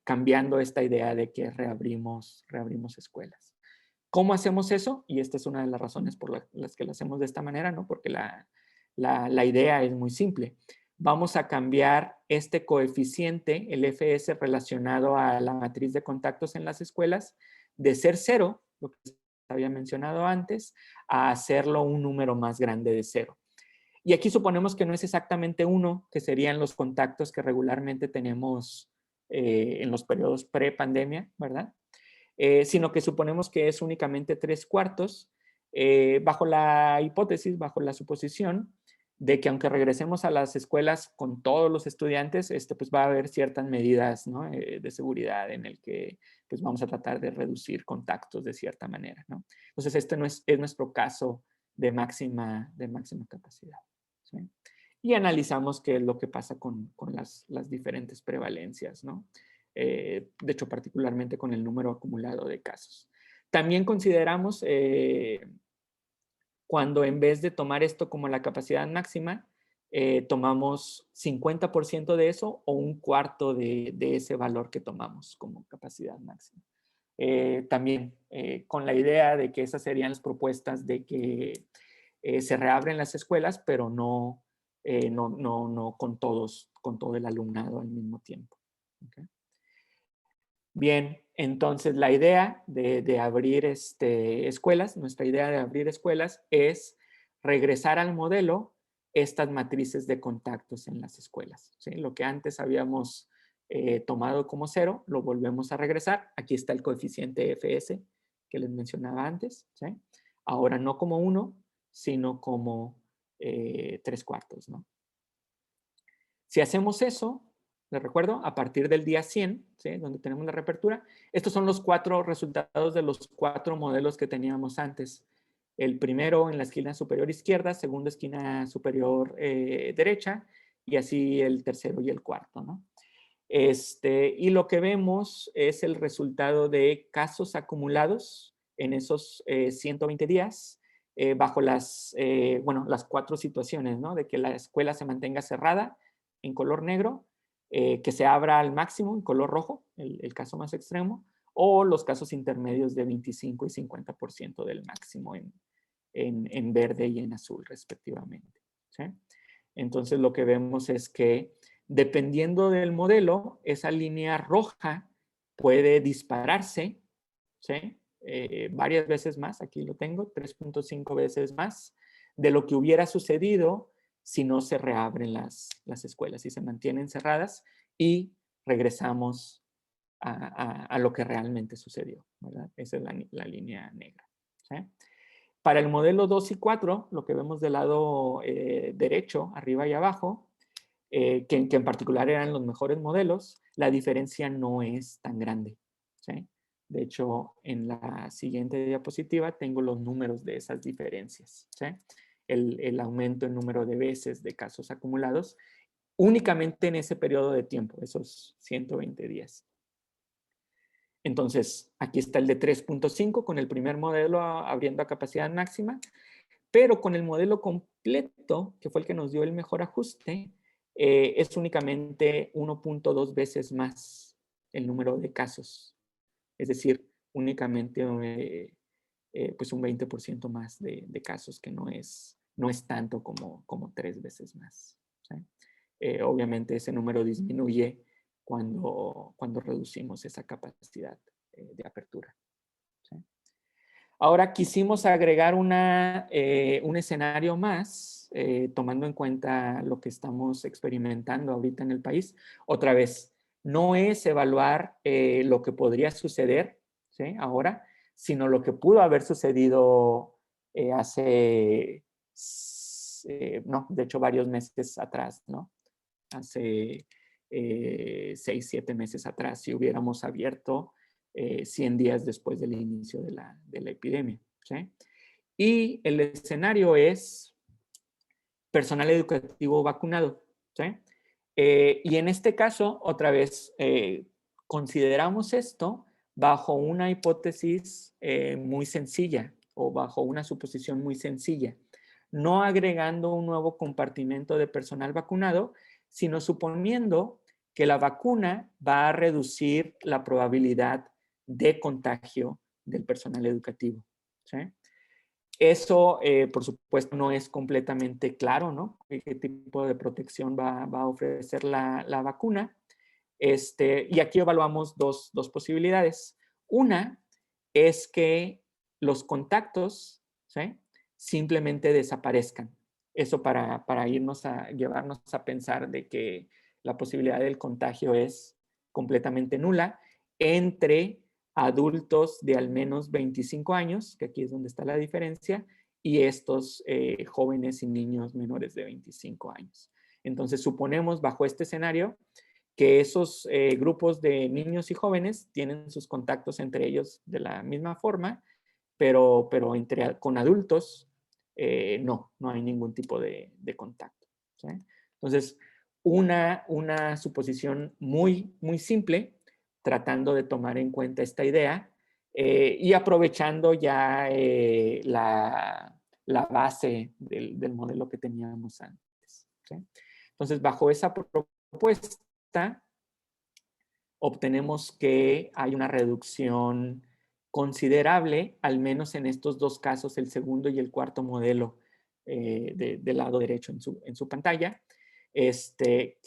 cambiando esta idea de que reabrimos escuelas. ¿Cómo hacemos eso? Y esta es una de las razones por las que lo hacemos de esta manera, ¿no? Porque la idea es muy simple. Vamos a cambiar este coeficiente, el FS relacionado a la matriz de contactos en las escuelas, de ser 0, lo que había mencionado antes, a hacerlo un número más grande de 0. Y aquí suponemos que no es exactamente 1, que serían los contactos que regularmente tenemos en los periodos pre-pandemia, ¿verdad? Sino que suponemos que es únicamente 3/4, bajo la hipótesis, bajo la suposición de que aunque regresemos a las escuelas con todos los estudiantes, pues va a haber ciertas medidas, ¿no? De seguridad en el que pues vamos a tratar de reducir contactos de cierta manera, ¿no? Entonces este no es nuestro caso de máxima capacidad, ¿sí? Y analizamos qué es lo que pasa con las diferentes prevalencias, ¿no? De hecho, particularmente con el número acumulado de casos. También consideramos cuando en vez de tomar esto como la capacidad máxima, tomamos 50% de eso o un cuarto de ese valor que tomamos como capacidad máxima. También con la idea de que esas serían las propuestas de que se reabren las escuelas, pero no con todo el alumnado al mismo tiempo. ¿Okay? Bien, entonces la idea de abrir escuelas, nuestra idea de abrir escuelas es regresar al modelo estas matrices de contactos en las escuelas, ¿sí? Lo que antes habíamos tomado como 0, lo volvemos a regresar. Aquí está el coeficiente FS que les mencionaba antes, ¿sí? Ahora no como 1, sino como 3/4, ¿no? Si hacemos eso, les recuerdo, a partir del día 100, ¿sí? Donde tenemos la reapertura, estos son los 4 resultados de los 4 modelos que teníamos antes. El primero en la esquina superior izquierda, segundo esquina superior derecha, y así el tercero y el cuarto, ¿no? Y lo que vemos es el resultado de casos acumulados en esos 120 días, bajo las 4 situaciones, ¿no? De que la escuela se mantenga cerrada en color negro, que se abra al máximo en color rojo, el caso más extremo, o los casos intermedios de 25 y 50% del máximo en verde y en azul, respectivamente, ¿sí? Entonces, lo que vemos es que dependiendo del modelo, esa línea roja puede dispararse, ¿sí? Varias veces más, aquí lo tengo, 3.5 veces más de lo que hubiera sucedido si no se reabren las escuelas, si se mantienen cerradas y regresamos a lo que realmente sucedió, ¿verdad? Esa es la línea negra, ¿sí? Para el modelo 2 y 4, lo que vemos del lado derecho, arriba y abajo, que en particular eran los mejores modelos, la diferencia no es tan grande, ¿sí? De hecho, en la siguiente diapositiva tengo los números de esas diferencias, ¿sí? El aumento en número de veces de casos acumulados únicamente en ese periodo de tiempo, esos 120 días. Entonces, aquí está el de 3.5 con el primer modelo abriendo a capacidad máxima, pero con el modelo completo, que fue el que nos dio el mejor ajuste, es únicamente 1.2 veces más el número de casos. Es decir, únicamente pues un 20% más de casos, que no es tanto como 3 veces más, ¿sí? Obviamente ese número disminuye cuando reducimos esa capacidad de apertura, ¿sí? Ahora quisimos agregar un escenario más, tomando en cuenta lo que estamos experimentando ahorita en el país. Otra vez, no es evaluar lo que podría suceder, ¿sí? Ahora, sino lo que pudo haber sucedido no, de hecho varios meses atrás, ¿no? Hace 6, 7 meses atrás, si hubiéramos abierto 100 días después del inicio de la epidemia, ¿sí? Y el escenario es personal educativo vacunado, ¿sí? Y en este caso, otra vez, consideramos esto bajo una hipótesis muy sencilla o bajo una suposición muy sencilla, no agregando un nuevo compartimento de personal vacunado, sino suponiendo que la vacuna va a reducir la probabilidad de contagio del personal educativo, ¿sí? Eso, por supuesto, no es completamente claro, ¿no? ¿Qué tipo de protección va a ofrecer la vacuna? Y aquí evaluamos dos posibilidades. Una es que los contactos, ¿sí?, simplemente desaparezcan. Eso para llevarnos a pensar de que la posibilidad del contagio es completamente nula entre adultos de al menos 25 años, que aquí es donde está la diferencia, y estos jóvenes y niños menores de 25 años. Entonces, suponemos bajo este escenario que esos grupos de niños y jóvenes tienen sus contactos entre ellos de la misma forma, pero con adultos no hay ningún tipo de contacto, ¿sí? Entonces, una suposición muy, muy simple, tratando de tomar en cuenta esta idea y aprovechando ya la base del modelo que teníamos antes, ¿sí? Entonces, bajo esa propuesta, obtenemos que hay una reducción considerable, al menos en estos dos casos, el segundo y el cuarto modelo del lado derecho en su pantalla, que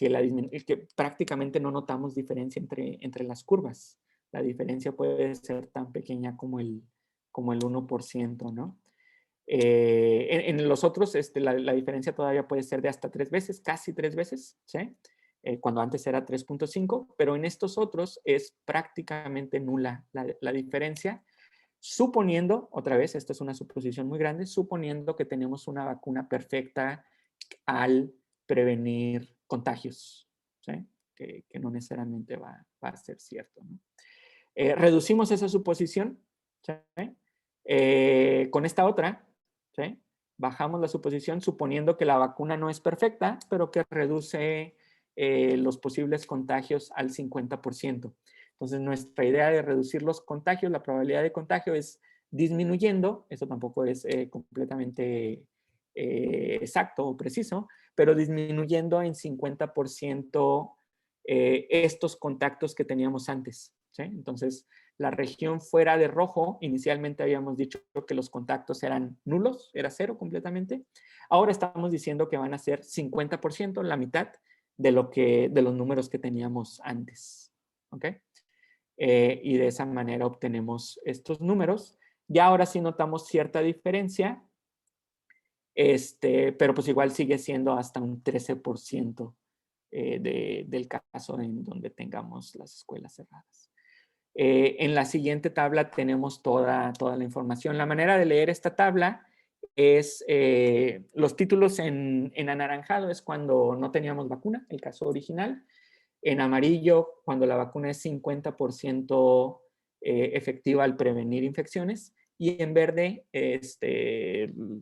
prácticamente no notamos diferencia entre las curvas. La diferencia puede ser tan pequeña como el 1%, ¿no? En los otros, la diferencia todavía puede ser de hasta 3 veces, casi 3 veces, ¿sí? Cuando antes era 3.5, pero en estos otros es prácticamente nula la diferencia, suponiendo, otra vez, esta es una suposición muy grande, suponiendo que tenemos una vacuna perfecta al prevenir contagios, ¿sí? Que no necesariamente va a ser cierto, ¿no? Reducimos esa suposición, ¿sí? Con esta otra, ¿sí? Bajamos la suposición suponiendo que la vacuna no es perfecta, pero que reduce los posibles contagios al 50%. Entonces, nuestra idea de reducir los contagios, la probabilidad de contagio es disminuyendo, eso tampoco es completamente exacto o preciso, pero disminuyendo en 50% estos contactos que teníamos antes, ¿sí? Entonces, la región fuera de rojo, inicialmente habíamos dicho que los contactos eran nulos, era cero completamente. Ahora estamos diciendo que van a ser 50%, la mitad de los números que teníamos antes, ¿ok? Y de esa manera obtenemos estos números. Ya ahora sí notamos cierta diferencia, pero pues igual sigue siendo hasta un 13% del caso en donde tengamos las escuelas cerradas. En la siguiente tabla tenemos toda la información. La manera de leer esta tabla es los títulos en anaranjado es cuando no teníamos vacuna, el caso original. En amarillo, cuando la vacuna es 50% efectiva al prevenir infecciones. Y en verde,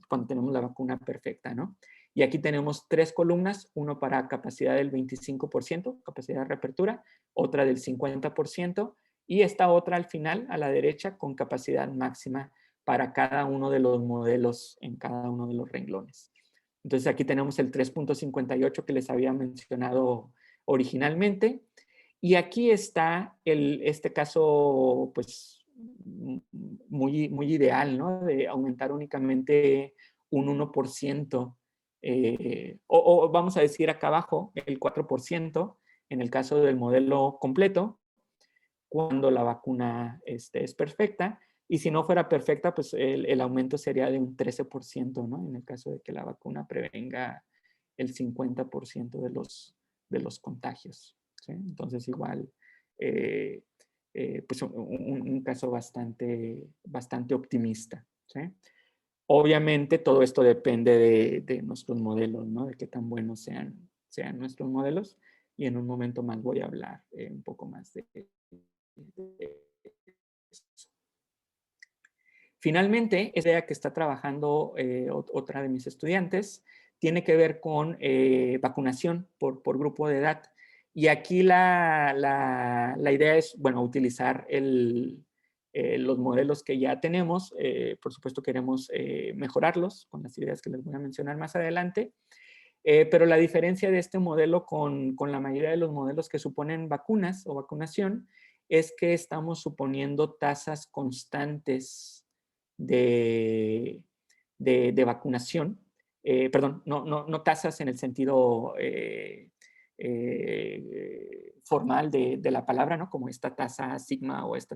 cuando tenemos la vacuna perfecta, ¿no? Y aquí tenemos 3 columnas, uno para capacidad del 25%, capacidad de reapertura, otra del 50%, y esta otra al final, a la derecha, con capacidad máxima para cada uno de los modelos en cada uno de los renglones. Entonces aquí tenemos el 3.58 que les había mencionado originalmente. Y aquí está este caso, pues, muy, muy ideal, ¿no? De aumentar únicamente un 1%, o vamos a decir acá abajo, el 4%, en el caso del modelo completo, cuando la vacuna es perfecta. Y si no fuera perfecta, pues el aumento sería de un 13%, ¿no? En el caso de que la vacuna prevenga el 50% de los contagios, ¿sí? Entonces, igual, pues un caso bastante optimista, ¿sí? Obviamente todo esto depende de nuestros modelos, ¿no? De qué tan buenos sean nuestros modelos. Y en un momento más voy a hablar un poco más de eso. Finalmente, esta idea que está trabajando otra de mis estudiantes tiene que ver con vacunación por grupo de edad. Y aquí la idea es, bueno, utilizar los modelos que ya tenemos. Por supuesto, queremos mejorarlos con las ideas que les voy a mencionar más adelante. Pero la diferencia de este modelo con la mayoría de los modelos que suponen vacunas o vacunación es que estamos suponiendo tasas constantes de vacunación. Perdón, no tasas en el sentido formal de la palabra, ¿no? Como esta tasa sigma o esta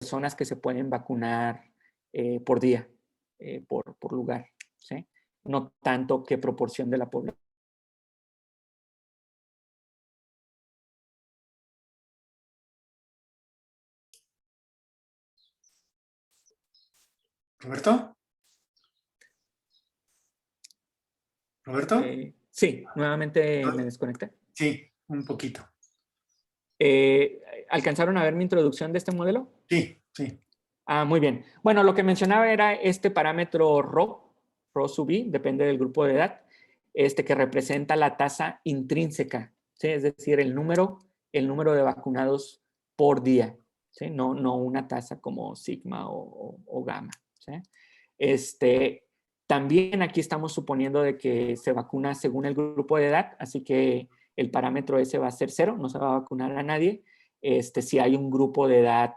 personas que se pueden vacunar por día, por lugar, ¿sí? No tanto qué proporción de la población. ¿Roberto? ¿Roberto? Sí, nuevamente me desconecté. Sí, un poquito. ¿Alcanzaron a ver mi introducción de este modelo? Sí, sí. Ah, muy bien. Bueno, lo que mencionaba era este parámetro Rho sub i, depende del grupo de edad, que representa la tasa intrínseca, ¿sí? Es decir, el número de vacunados por día, ¿sí? No una tasa como sigma o gamma, ¿sí? También aquí estamos suponiendo de que se vacuna según el grupo de edad, así que el parámetro ese va a ser 0, no se va a vacunar a nadie. Si hay un grupo de edad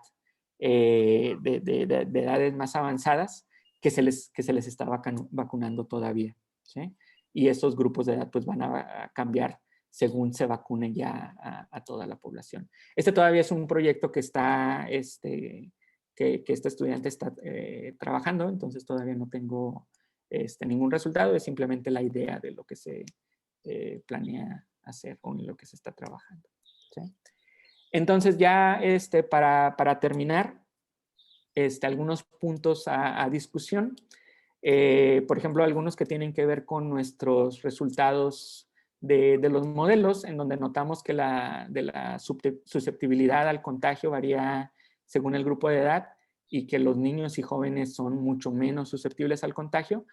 de edades más avanzadas que se les está vacunando todavía, ¿sí? Y esos grupos de edad pues van a cambiar según se vacune ya a toda la población. Todavía es un proyecto que está, que este estudiante está trabajando, entonces todavía no tengo ningún resultado, es simplemente la idea de lo que se planea hacer o en lo que se está trabajando, ¿sí? Entonces ya para terminar, algunos puntos a discusión. Por ejemplo, algunos que tienen que ver con nuestros resultados de los modelos, en donde notamos que la susceptibilidad al contagio varía según el grupo de edad y que los niños y jóvenes son mucho menos susceptibles al contagio.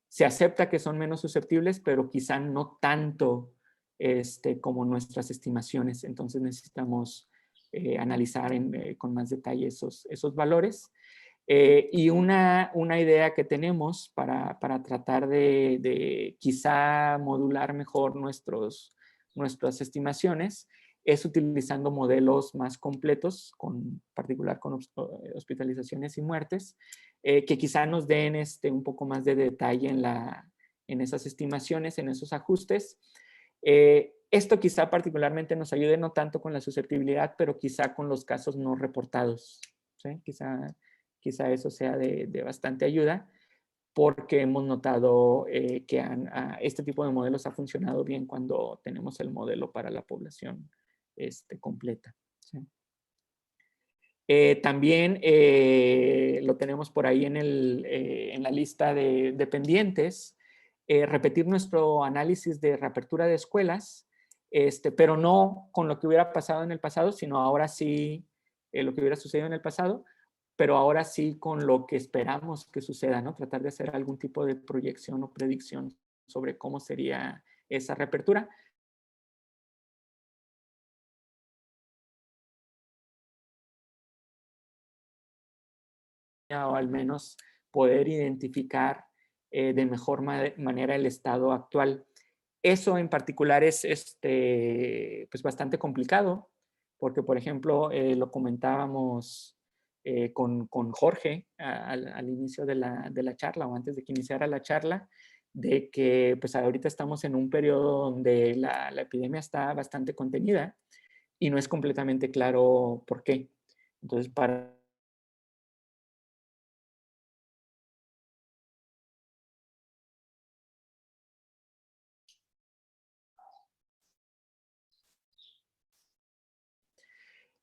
Se acepta que son menos susceptibles, pero quizá no tanto como nuestras estimaciones. Entonces necesitamos analizar con más detalle esos valores. Y una idea que tenemos para tratar de quizá modular mejor nuestras estimaciones es utilizando modelos más completos, con particular con hospitalizaciones y muertes, que quizá nos den un poco más de detalle en esas estimaciones, en esos ajustes. Esto quizá particularmente nos ayude no tanto con la susceptibilidad, pero quizá con los casos no reportados, ¿sí? Quizá eso sea de bastante ayuda, porque hemos notado que este tipo de modelos ha funcionado bien cuando tenemos el modelo para la población completa, ¿sí? También lo tenemos por ahí en la lista de pendientes, repetir nuestro análisis de reapertura de escuelas, pero no con lo que hubiera pasado en el pasado, sino ahora sí lo que hubiera sucedido en el pasado, pero ahora sí con lo que esperamos que suceda, ¿no? Tratar de hacer algún tipo de proyección o predicción sobre cómo sería esa reapertura. O al menos poder identificar de mejor manera el estado actual. Eso en particular es pues bastante complicado, porque por ejemplo, lo comentábamos con Jorge al inicio de la charla o antes de que iniciara la charla, de que pues ahorita estamos en un periodo donde la epidemia está bastante contenida y no es completamente claro por qué. Entonces, para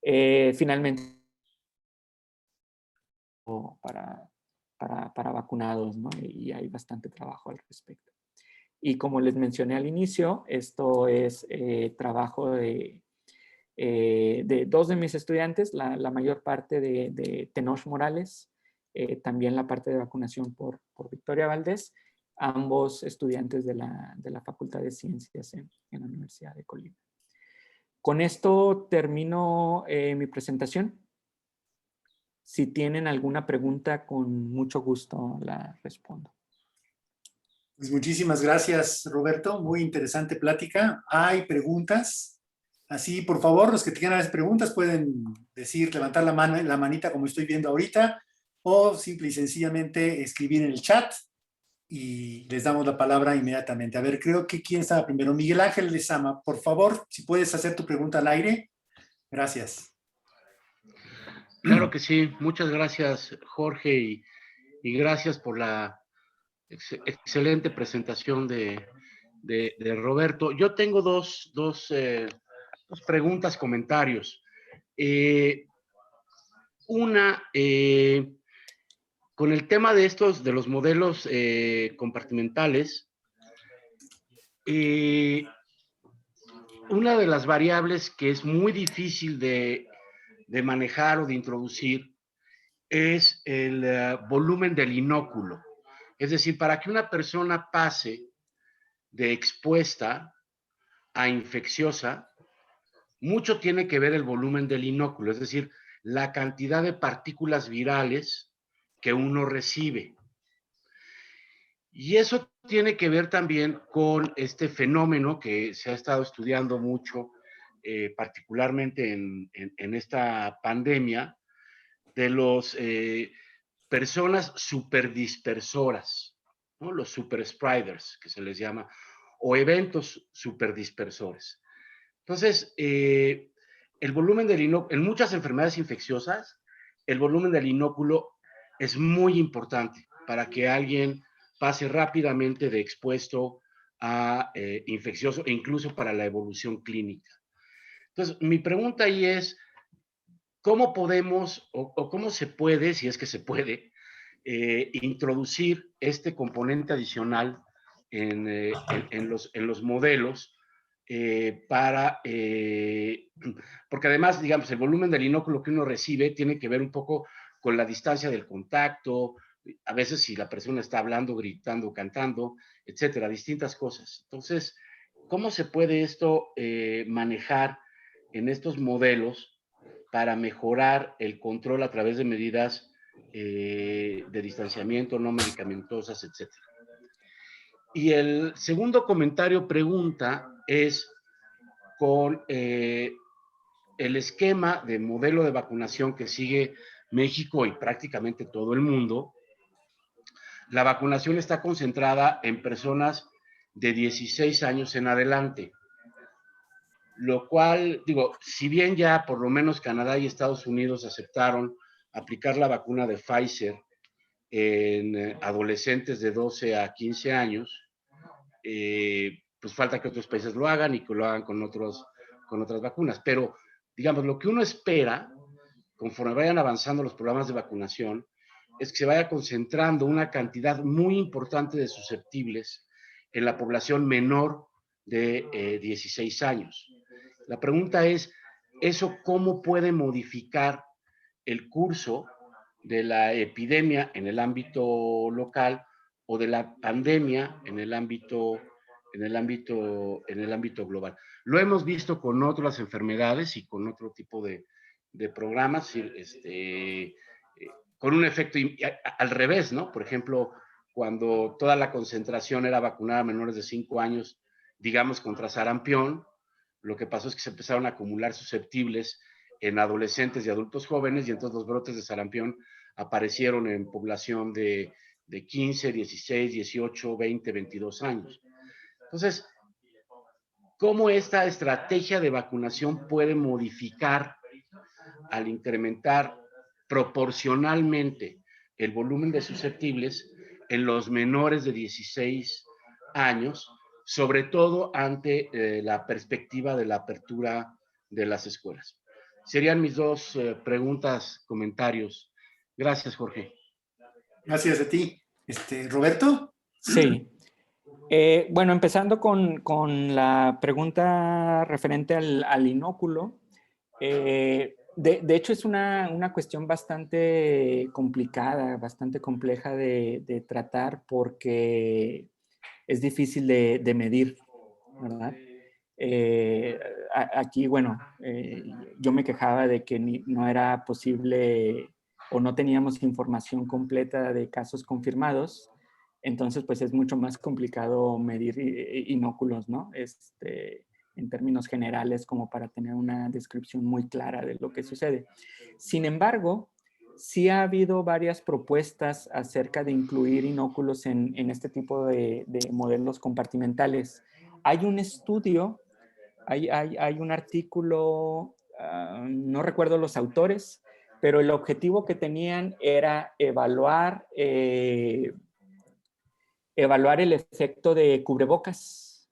Finalmente, para vacunados, ¿no? Y hay bastante trabajo al respecto. Y como les mencioné al inicio, esto es trabajo de 2 de mis estudiantes, la mayor parte de Tenoch Morales, también la parte de vacunación por Victoria Valdés, ambos estudiantes de la Facultad de Ciencias en la Universidad de Colima. Con esto termino mi presentación. Si tienen alguna pregunta, con mucho gusto la respondo. Pues muchísimas gracias, Roberto. Muy interesante plática. ¿Hay preguntas? Así, por favor, los que tengan preguntas pueden decir, levantar la mano, la manita como estoy viendo ahorita, o simple y sencillamente escribir en el chat y les damos la palabra inmediatamente. A ver, creo que ¿quién estaba primero? Miguel Ángel Lezama, por favor, si puedes hacer tu pregunta al aire. Gracias. Claro que sí. Muchas gracias, Jorge, y gracias por la excelente presentación de Roberto. Yo tengo dos preguntas, comentarios. Una, con el tema de los modelos compartimentales, una de las variables que es muy difícil de manejar o de introducir es el volumen del inóculo. Es decir, para que una persona pase de expuesta a infecciosa, mucho tiene que ver el volumen del inóculo, es decir, la cantidad de partículas virales que uno recibe. Y eso tiene que ver también con este fenómeno que se ha estado estudiando mucho, particularmente en esta pandemia, de los personas superdispersoras, ¿no? Los superspreaders, que se les llama, o eventos superdispersores. Entonces, el volumen del inóculo, en muchas enfermedades infecciosas, el volumen del inóculo es muy importante para que alguien pase rápidamente de expuesto a infeccioso e incluso para la evolución clínica. Entonces, mi pregunta ahí es, ¿cómo podemos o cómo se puede, si es que se puede, introducir este componente adicional en los modelos porque además, digamos, el volumen del inóculo que uno recibe tiene que ver un poco con la distancia del contacto, a veces si la persona está hablando, gritando, cantando, etcétera, distintas cosas. Entonces, ¿cómo se puede esto manejar en estos modelos para mejorar el control a través de medidas de distanciamiento no medicamentosas, etcétera? Y el segundo comentario, pregunta, es con el esquema de modelo de vacunación que sigue México y prácticamente todo el mundo. La vacunación está concentrada en personas de 16 años en adelante, lo cual, digo, si bien ya por lo menos Canadá y Estados Unidos aceptaron aplicar la vacuna de Pfizer en adolescentes de 12 a 15 años, pues falta que otros países lo hagan y que lo hagan con otras vacunas. Pero, digamos, lo que uno espera, conforme vayan avanzando los programas de vacunación, es que se vaya concentrando una cantidad muy importante de susceptibles en la población menor de 16 años. La pregunta es, ¿eso cómo puede modificar el curso de la epidemia en el ámbito local o de la pandemia en el ámbito global? Lo hemos visto con otras enfermedades y con otro tipo de programas, con un efecto al revés, ¿no? Por ejemplo, cuando toda la concentración era vacunar a menores de 5 años, digamos, contra sarampión, lo que pasó es que se empezaron a acumular susceptibles en adolescentes y adultos jóvenes, y entonces los brotes de sarampión aparecieron en población de 15, 16, 18, 20, 22 años. Entonces, ¿cómo esta estrategia de vacunación puede modificar al incrementar proporcionalmente el volumen de susceptibles en los menores de 16 años, sobre todo ante la perspectiva de la apertura de las escuelas? Serían mis dos preguntas, comentarios. Gracias, Jorge. Gracias a ti. ¿Roberto? Sí. Bueno, empezando con la pregunta referente al inóculo. De hecho, es una cuestión bastante complicada, bastante compleja de tratar porque es difícil de medir, ¿verdad? Aquí, bueno, yo me quejaba de que no era posible o no teníamos información completa de casos confirmados. Entonces, pues es mucho más complicado medir inóculos, ¿no? En términos generales, como para tener una descripción muy clara de lo que sucede. Sin embargo, sí ha habido varias propuestas acerca de incluir inóculos en este tipo de modelos compartimentales. Hay un estudio, hay un artículo, no recuerdo los autores, pero el objetivo que tenían era evaluar el efecto de cubrebocas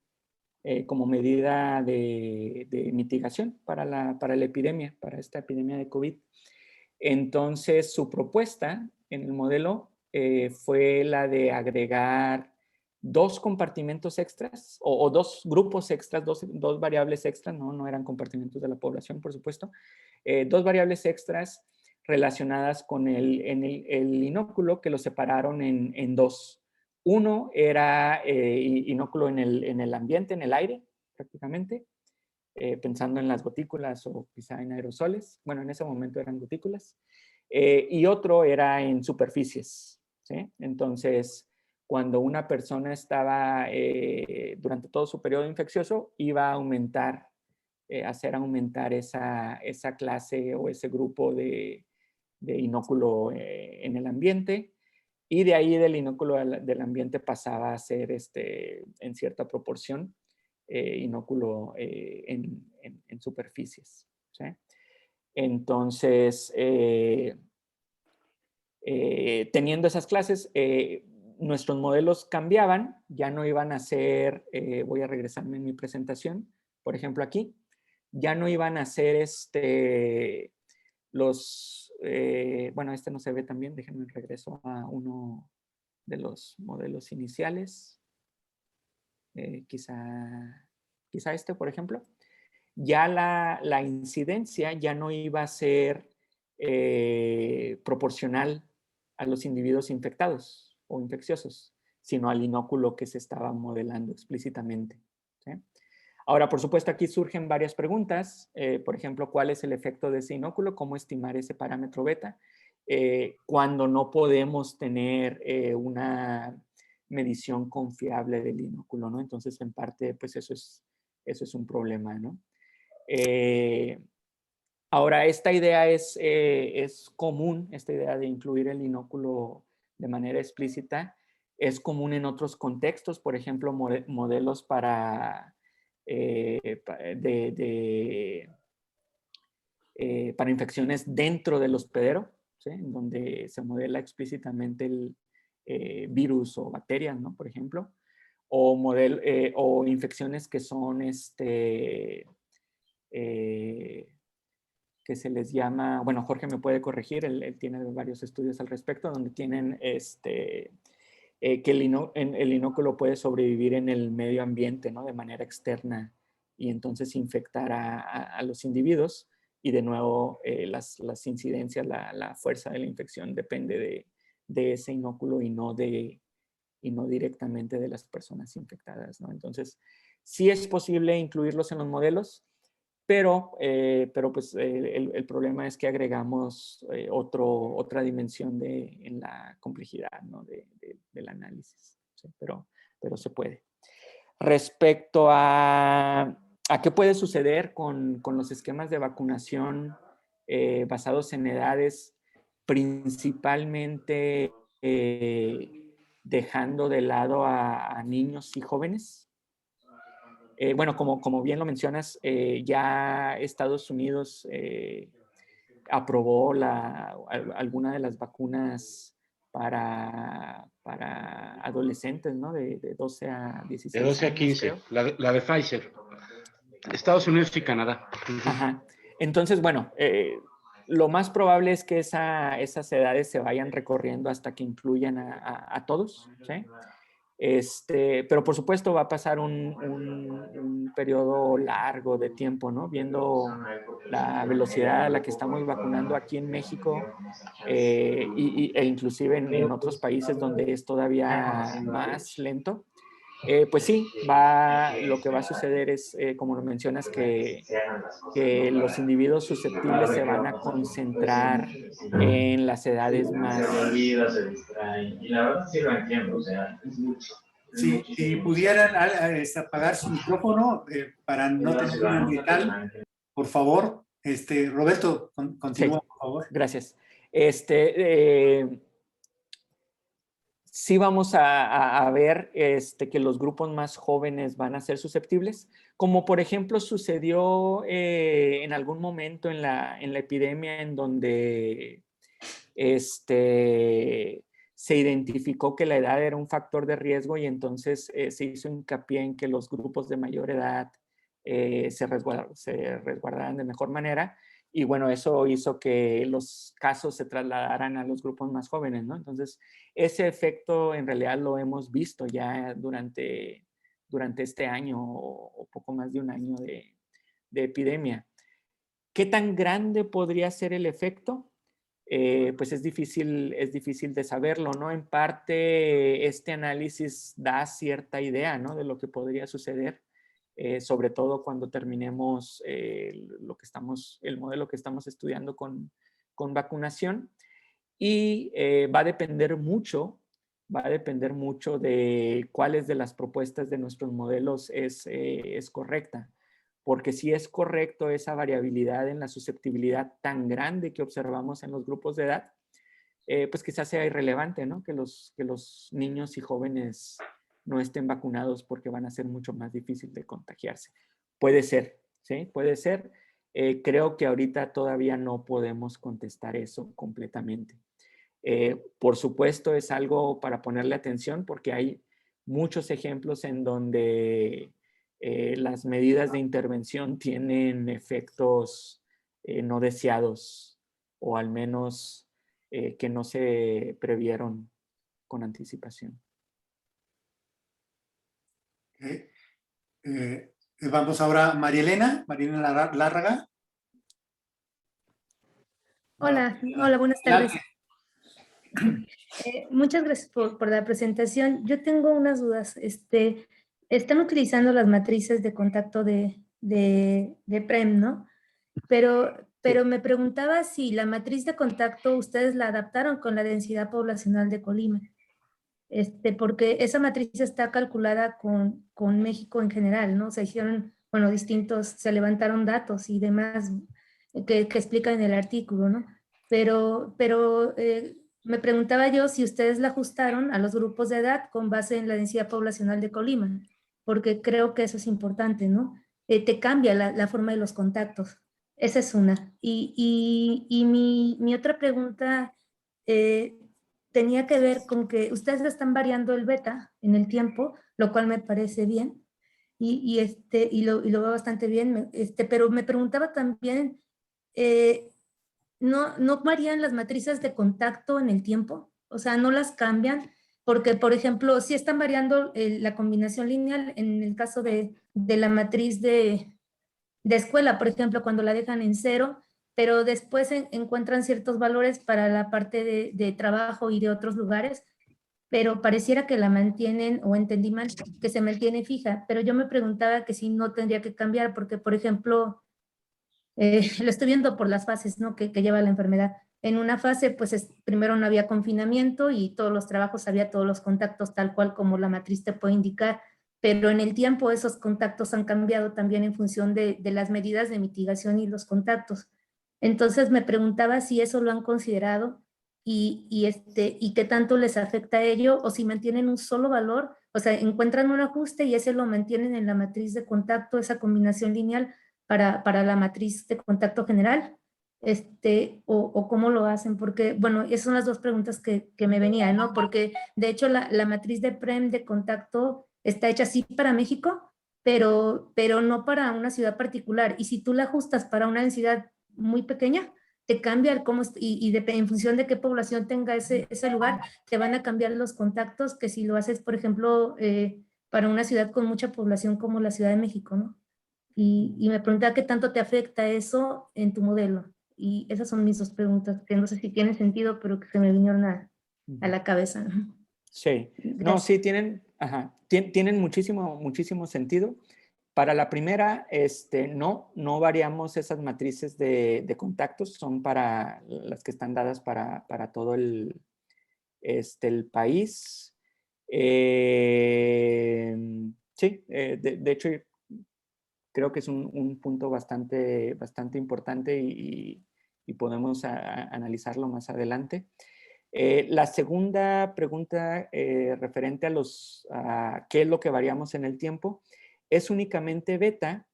como medida de mitigación para la epidemia, para esta epidemia de COVID. Entonces, su propuesta en el modelo fue la de agregar 2 compartimentos extras o 2 grupos extras, dos variables extras, no eran compartimentos de la población, por supuesto, 2 variables extras relacionadas con el inóculo que lo separaron en 2. Uno era inóculo en el ambiente, en el aire, prácticamente, pensando en las gotículas o quizá en aerosoles. Bueno, en ese momento eran gotículas. Y otro era en superficies, ¿sí? Entonces, cuando una persona estaba durante todo su periodo infeccioso, iba a aumentar, hacer aumentar esa clase o ese grupo de inóculo en el ambiente. Y de ahí del inóculo del ambiente pasaba a ser en cierta proporción inóculo en superficies, ¿sí? Entonces, teniendo esas clases, nuestros modelos cambiaban, ya no iban a ser, voy a regresarme en mi presentación, por ejemplo aquí, ya no iban a ser bueno, no se ve también, déjenme regreso a uno de los modelos iniciales, quizá por ejemplo. Ya la incidencia ya no iba a ser proporcional a los individuos infectados o infecciosos, sino al inóculo que se estaba modelando explícitamente, ¿sí? Ahora, por supuesto, aquí surgen varias preguntas. Por ejemplo, ¿cuál es el efecto de ese inóculo? ¿Cómo estimar ese parámetro beta? Cuando no podemos tener una medición confiable del inóculo, ¿no? Entonces, en parte, pues eso es un problema, ¿no? Ahora, esta idea es común, esta idea de incluir el inóculo de manera explícita, es común en otros contextos, por ejemplo, modelos para para infecciones dentro del hospedero, ¿sí? En donde se modela explícitamente el virus o bacterias, ¿no? Por ejemplo, o infecciones que son que se les llama, bueno, Jorge me puede corregir, él tiene varios estudios al respecto, donde tienen que el inóculo puede sobrevivir en el medio ambiente, ¿no? De manera externa y entonces infectar a los individuos y de nuevo las incidencias, la fuerza de la infección depende de ese inóculo y no directamente de las personas infectadas, ¿no? Entonces, sí es posible incluirlos en los modelos, pero pues el problema es que agregamos otra dimensión en la complejidad, ¿no? del análisis, ¿sí? Pero se puede. Respecto a qué puede suceder con los esquemas de vacunación basados en edades, principalmente dejando de lado a niños y jóvenes. Bueno, como bien lo mencionas, ya Estados Unidos aprobó alguna de las vacunas para adolescentes, ¿no? De 12 a 16 De 12 a años, 15, creo. la de Pfizer. Estados Unidos y Canadá. Ajá. Entonces, bueno, lo más probable es que esas edades se vayan recorriendo hasta que incluyan a todos, ¿sí? Pero por supuesto va a pasar un periodo largo de tiempo, ¿no? Viendo la velocidad a la que estamos vacunando aquí en México e inclusive en otros países donde es todavía más lento. Pues sí, lo que va a suceder es, como lo mencionas, que los individuos susceptibles se van a concentrar en las edades más... Se me olvida, se distraen. Y la verdad sí lo entiendo, o sea, es mucho. Sí, si pudieran apagar su micrófono para no tener un ambiental, por favor. Roberto, continúa, Sí, por favor. gracias. Sí vamos a ver que los grupos más jóvenes van a ser susceptibles, como por ejemplo sucedió en algún momento en la epidemia en donde se identificó que la edad era un factor de riesgo y entonces se hizo hincapié en que los grupos de mayor edad se resguardaran de mejor manera. Y bueno, eso hizo que los casos se trasladaran a los grupos más jóvenes, ¿no? Entonces, ese efecto en realidad lo hemos visto ya durante este año o poco más de un año de epidemia. ¿Qué tan grande podría ser el efecto? Pues es difícil de saberlo, ¿no? En parte, este análisis da cierta idea, ¿no? De lo que podría suceder, sobre todo cuando terminemos el modelo que estamos estudiando con vacunación. Y va a depender mucho de cuáles de las propuestas de nuestros modelos es correcta. Porque si es correcto esa variabilidad en la susceptibilidad tan grande que observamos en los grupos de edad, pues quizás sea irrelevante, ¿no? Que los niños y jóvenes no estén vacunados porque van a ser mucho más difícil de contagiarse. Puede ser, ¿sí? Puede ser. Creo que ahorita todavía no podemos contestar eso completamente. Por supuesto, es algo para ponerle atención porque hay muchos ejemplos en donde las medidas de intervención tienen efectos no deseados o al menos que no se previeron con anticipación. Okay. Vamos ahora a María Elena Lárraga. Hola, buenas tardes. Muchas gracias por la presentación. Yo tengo unas dudas. Están utilizando las matrices de contacto de PREM, ¿no? Pero me preguntaba si la matriz de contacto ustedes la adaptaron con la densidad poblacional de Colima. Porque esa matriz está calculada con México en general, ¿no? Se hicieron, bueno, se levantaron datos y demás que explican en el artículo, ¿no? Pero me preguntaba yo si ustedes la ajustaron a los grupos de edad con base en la densidad poblacional de Colima, porque creo que eso es importante, ¿no? Te cambia la forma de los contactos. Esa es una. Y mi otra pregunta tenía que ver con que ustedes están variando el beta en el tiempo, lo cual me parece bien, y lo veo bastante bien, pero me preguntaba también, ¿no varían las matrices de contacto en el tiempo? O sea, ¿no las cambian? Porque, por ejemplo, sí están variando la combinación lineal en el caso de la matriz de escuela, por ejemplo, cuando la dejan en 0, pero después encuentran ciertos valores para la parte de trabajo y de otros lugares, pero pareciera que la mantienen, o entendí mal, que se mantiene fija, pero yo me preguntaba que si no tendría que cambiar, porque, por ejemplo, lo estoy viendo por las fases, ¿no? que lleva la enfermedad. En una fase, pues primero no había confinamiento y todos los trabajos, había todos los contactos tal cual como la matriz te puede indicar, pero en el tiempo esos contactos han cambiado también en función de las medidas de mitigación y los contactos. Entonces me preguntaba si eso lo han considerado y qué tanto les afecta a ello, o si mantienen un solo valor, o sea, encuentran un ajuste y ese lo mantienen en la matriz de contacto, esa combinación lineal para la matriz de contacto general, o cómo lo hacen, porque, bueno, esas son las dos preguntas que me venían, ¿no? Porque, de hecho, la matriz de PREM de contacto está hecha así para México, pero no para una ciudad particular. Y si tú la ajustas para una densidad muy pequeña, te cambia el cómo, en función de qué población tenga ese lugar, te van a cambiar los contactos que si lo haces, por ejemplo, para una ciudad con mucha población como la Ciudad de México, ¿no? Y me preguntaba qué tanto te afecta eso en tu modelo. Y esas son mis dos preguntas, que no sé si tienen sentido, pero que se me vinieron a la cabeza. Sí, no, sí, tienen muchísimo sentido. Para la primera, no variamos esas matrices de contactos, son para las que están dadas para todo el país. Sí, de hecho, creo que es un punto bastante importante y podemos analizarlo más adelante. La segunda pregunta referente a qué es lo que variamos en el tiempo es únicamente beta,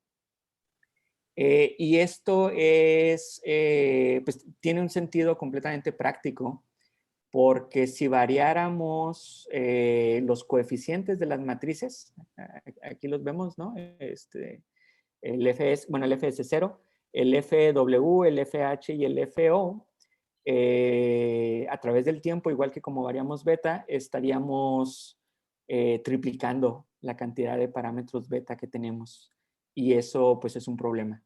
y esto pues, tiene un sentido completamente práctico, porque si variáramos los coeficientes de las matrices, aquí los vemos, ¿no? El FS, bueno, el FS0, el FW, el FH y el FO, a través del tiempo, igual que como variamos beta, estaríamos triplicando la cantidad de parámetros beta que tenemos. Y eso pues es un problema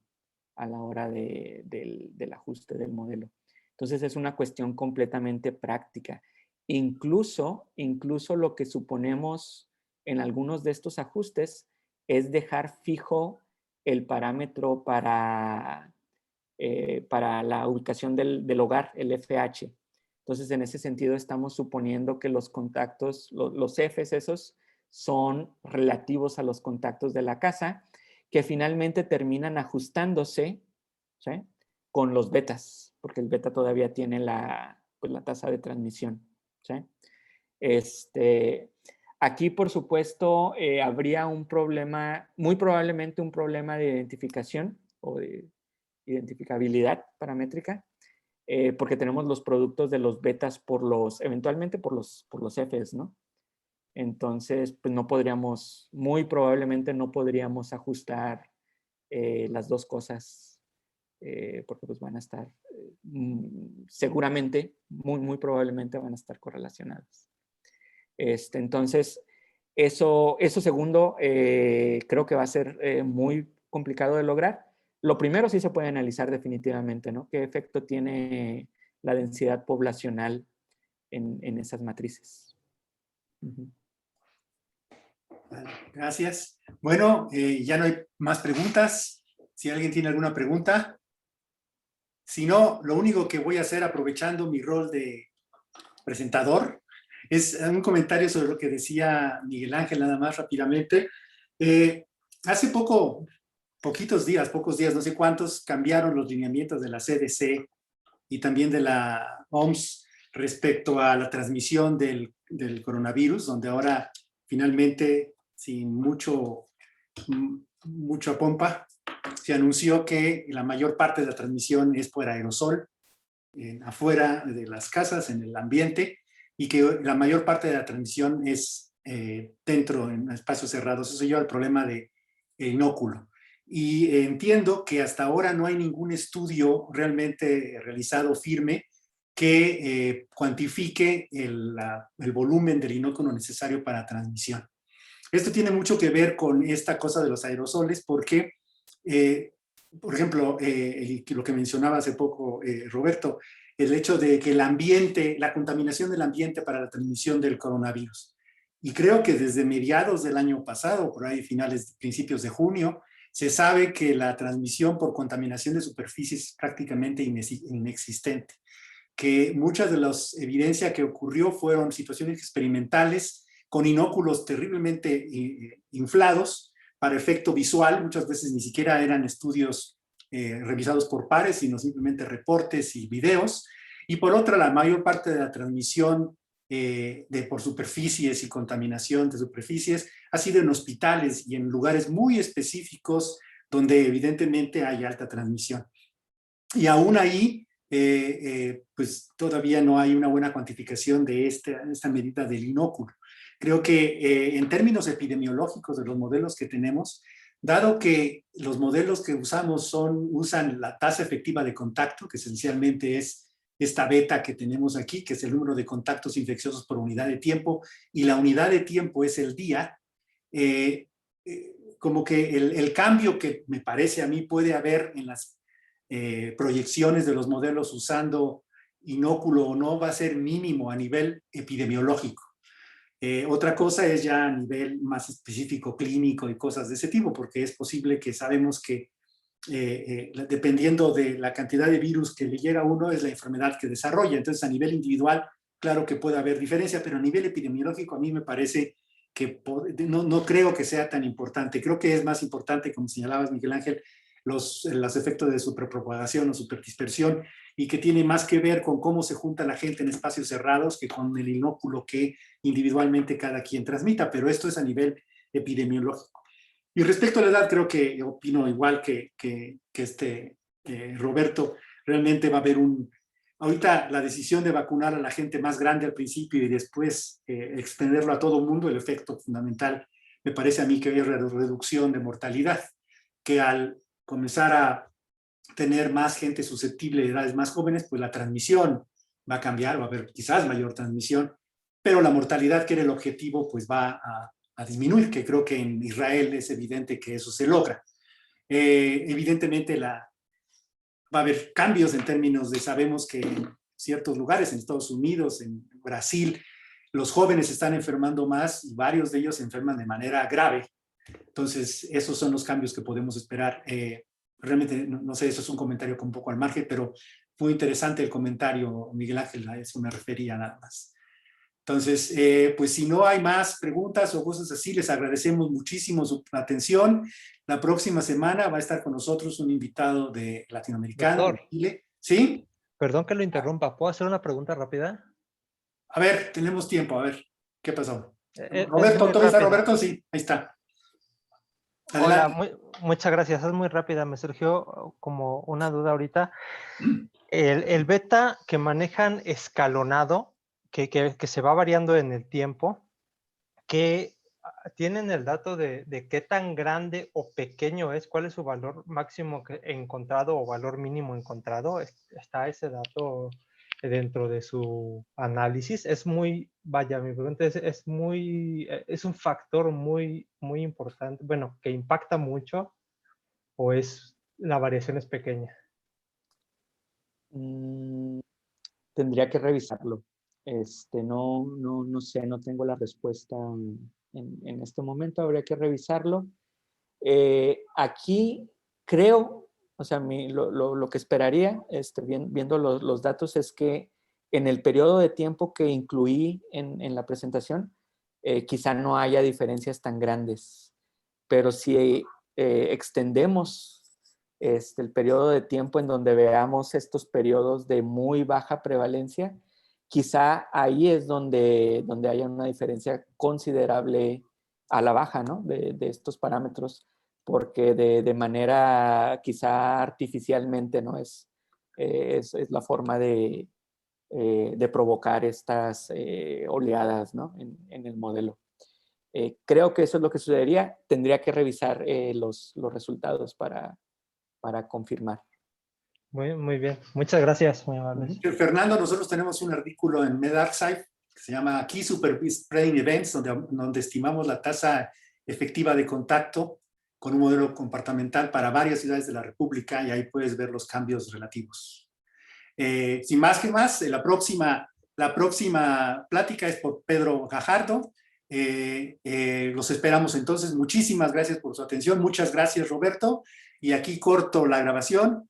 a la hora del ajuste del modelo. Entonces es una cuestión completamente práctica. Incluso lo que suponemos en algunos de estos ajustes es dejar fijo el parámetro para la ubicación del hogar, el FH. Entonces, en ese sentido, estamos suponiendo que los contactos, los Fs esos, son relativos a los contactos de la casa, que finalmente terminan ajustándose, ¿sí?, con los betas, porque el beta todavía tiene pues, la tasa de transmisión, ¿sí? Aquí, por supuesto, habría un problema, muy probablemente un problema de identificación o de identificabilidad paramétrica, porque tenemos los productos de los betas eventualmente por los Fs, ¿no? Entonces, pues no podríamos, muy probablemente no podríamos ajustar las dos cosas, porque pues van a estar, seguramente, muy probablemente van a estar correlacionadas. Entonces, eso segundo creo que va a ser muy complicado de lograr. Lo primero sí se puede analizar definitivamente, ¿no? ¿Qué efecto tiene la densidad poblacional en esas matrices? Vale, gracias. Bueno, ya no hay más preguntas. Si alguien tiene alguna pregunta. Si no, lo único que voy a hacer, aprovechando mi rol de presentador, es un comentario sobre lo que decía Miguel Ángel, nada más rápidamente. Hace pocos días, no sé cuántos, cambiaron los lineamientos de la CDC y también de la OMS respecto a la transmisión del coronavirus, donde ahora finalmente, sin mucha pompa, se anunció que la mayor parte de la transmisión es por aerosol, afuera de las casas, en el ambiente, y que la mayor parte de la transmisión es dentro, en espacios cerrados. Eso lleva al problema del inóculo. Y entiendo que hasta ahora no hay ningún estudio realmente realizado firme que cuantifique el volumen del inóculo necesario para transmisión. Esto tiene mucho que ver con esta cosa de los aerosoles, porque, por ejemplo, lo que mencionaba hace poco Roberto, el hecho de que el ambiente, la contaminación del ambiente para la transmisión del coronavirus. Y creo que desde mediados del año pasado, por ahí principios de junio, se sabe que la transmisión por contaminación de superficies es prácticamente inexistente, que muchas de las evidencias que ocurrió fueron situaciones experimentales con inóculos terriblemente inflados para efecto visual. Muchas veces ni siquiera eran estudios revisados por pares, sino simplemente reportes y videos. Y por otra, la mayor parte de la transmisión por superficies y contaminación de superficies ha sido en hospitales y en lugares muy específicos donde evidentemente hay alta transmisión. Y aún ahí, pues todavía no hay una buena cuantificación de esta medida del inóculo. Creo que en términos epidemiológicos de los modelos que tenemos, dado que los modelos que usamos usan la tasa efectiva de contacto, que esencialmente es esta beta que tenemos aquí, que es el número de contactos infecciosos por unidad de tiempo, y la unidad de tiempo es el día, como que el cambio que me parece a mí puede haber en las proyecciones de los modelos usando inóculo o no va a ser mínimo a nivel epidemiológico. Otra cosa es ya a nivel más específico clínico y cosas de ese tipo, porque es posible que sabemos que dependiendo de la cantidad de virus que le llega a uno es la enfermedad que desarrolla. Entonces a nivel individual, claro que puede haber diferencia, pero a nivel epidemiológico a mí me parece que no creo que sea tan importante. Creo que es más importante, como señalabas, Miguel Ángel, los efectos de superpropagación o superdispersión, y que tiene más que ver con cómo se junta la gente en espacios cerrados que con el inóculo que individualmente cada quien transmita, pero esto es a nivel epidemiológico. Y respecto a la edad, creo que opino igual que Roberto, realmente va a haber ahorita la decisión de vacunar a la gente más grande al principio y después extenderlo a todo el mundo, el efecto fundamental me parece a mí que es reducción de mortalidad, que al comenzar a tener más gente susceptible de edades más jóvenes, pues la transmisión va a cambiar, va a haber quizás mayor transmisión, pero la mortalidad, que era el objetivo, pues va a disminuir, que creo que en Israel es evidente que eso se logra. Evidentemente va a haber cambios en términos de, sabemos que en ciertos lugares, en Estados Unidos, en Brasil, los jóvenes están enfermando más y varios de ellos se enferman de manera grave. Entonces, esos son los cambios que podemos esperar. Realmente, no sé, eso es un comentario un poco al margen, pero muy interesante el comentario, Miguel Ángel, a eso me refería nada más. Entonces, pues si no hay más preguntas o cosas así, les agradecemos muchísimo su atención. La próxima semana va a estar con nosotros un invitado de latinoamericano, Doctor, de Chile. ¿Sí? perdón que lo interrumpa, ¿puedo hacer una pregunta rápida? A ver, tenemos tiempo, a ver, ¿qué pasó? Es Roberto, muy ¿todavía está rápida. Roberto? Sí, ahí está. Hola, Adelante. muchas gracias, es muy rápida, me surgió como una duda ahorita. El beta que manejan escalonado, que se va variando en el tiempo, que tienen el dato de qué tan grande o pequeño es, cuál es su valor máximo encontrado o valor mínimo encontrado. ¿Está ese dato dentro de su análisis? Es muy, vaya, mi pregunta es un factor muy, muy importante, bueno, que impacta mucho, o la variación es pequeña. Tendría que revisarlo. No sé, no tengo la respuesta en este momento, habría que revisarlo. Aquí creo, o sea, lo que esperaría, viendo los datos, es que en el periodo de tiempo que incluí en la presentación, quizá no haya diferencias tan grandes, pero si extendemos el periodo de tiempo en donde veamos estos periodos de muy baja prevalencia, quizá ahí es donde haya una diferencia considerable a la baja, ¿no? de estos parámetros, porque de manera quizá artificialmente, ¿no? Es la forma de provocar estas oleadas, ¿no? en el modelo. Creo que eso es lo que sucedería. Tendría que revisar los resultados para confirmar. Muy bien. Muchas gracias, muy amables. Fernando, nosotros tenemos un artículo en medRxiv que se llama Key Super Spreading Events, donde estimamos la tasa efectiva de contacto con un modelo comportamental para varias ciudades de la República, y ahí puedes ver los cambios relativos. Sin más que más, la próxima plática es por Pedro Gajardo. Los esperamos entonces. Muchísimas gracias por su atención. Muchas gracias, Roberto. Y aquí corto la grabación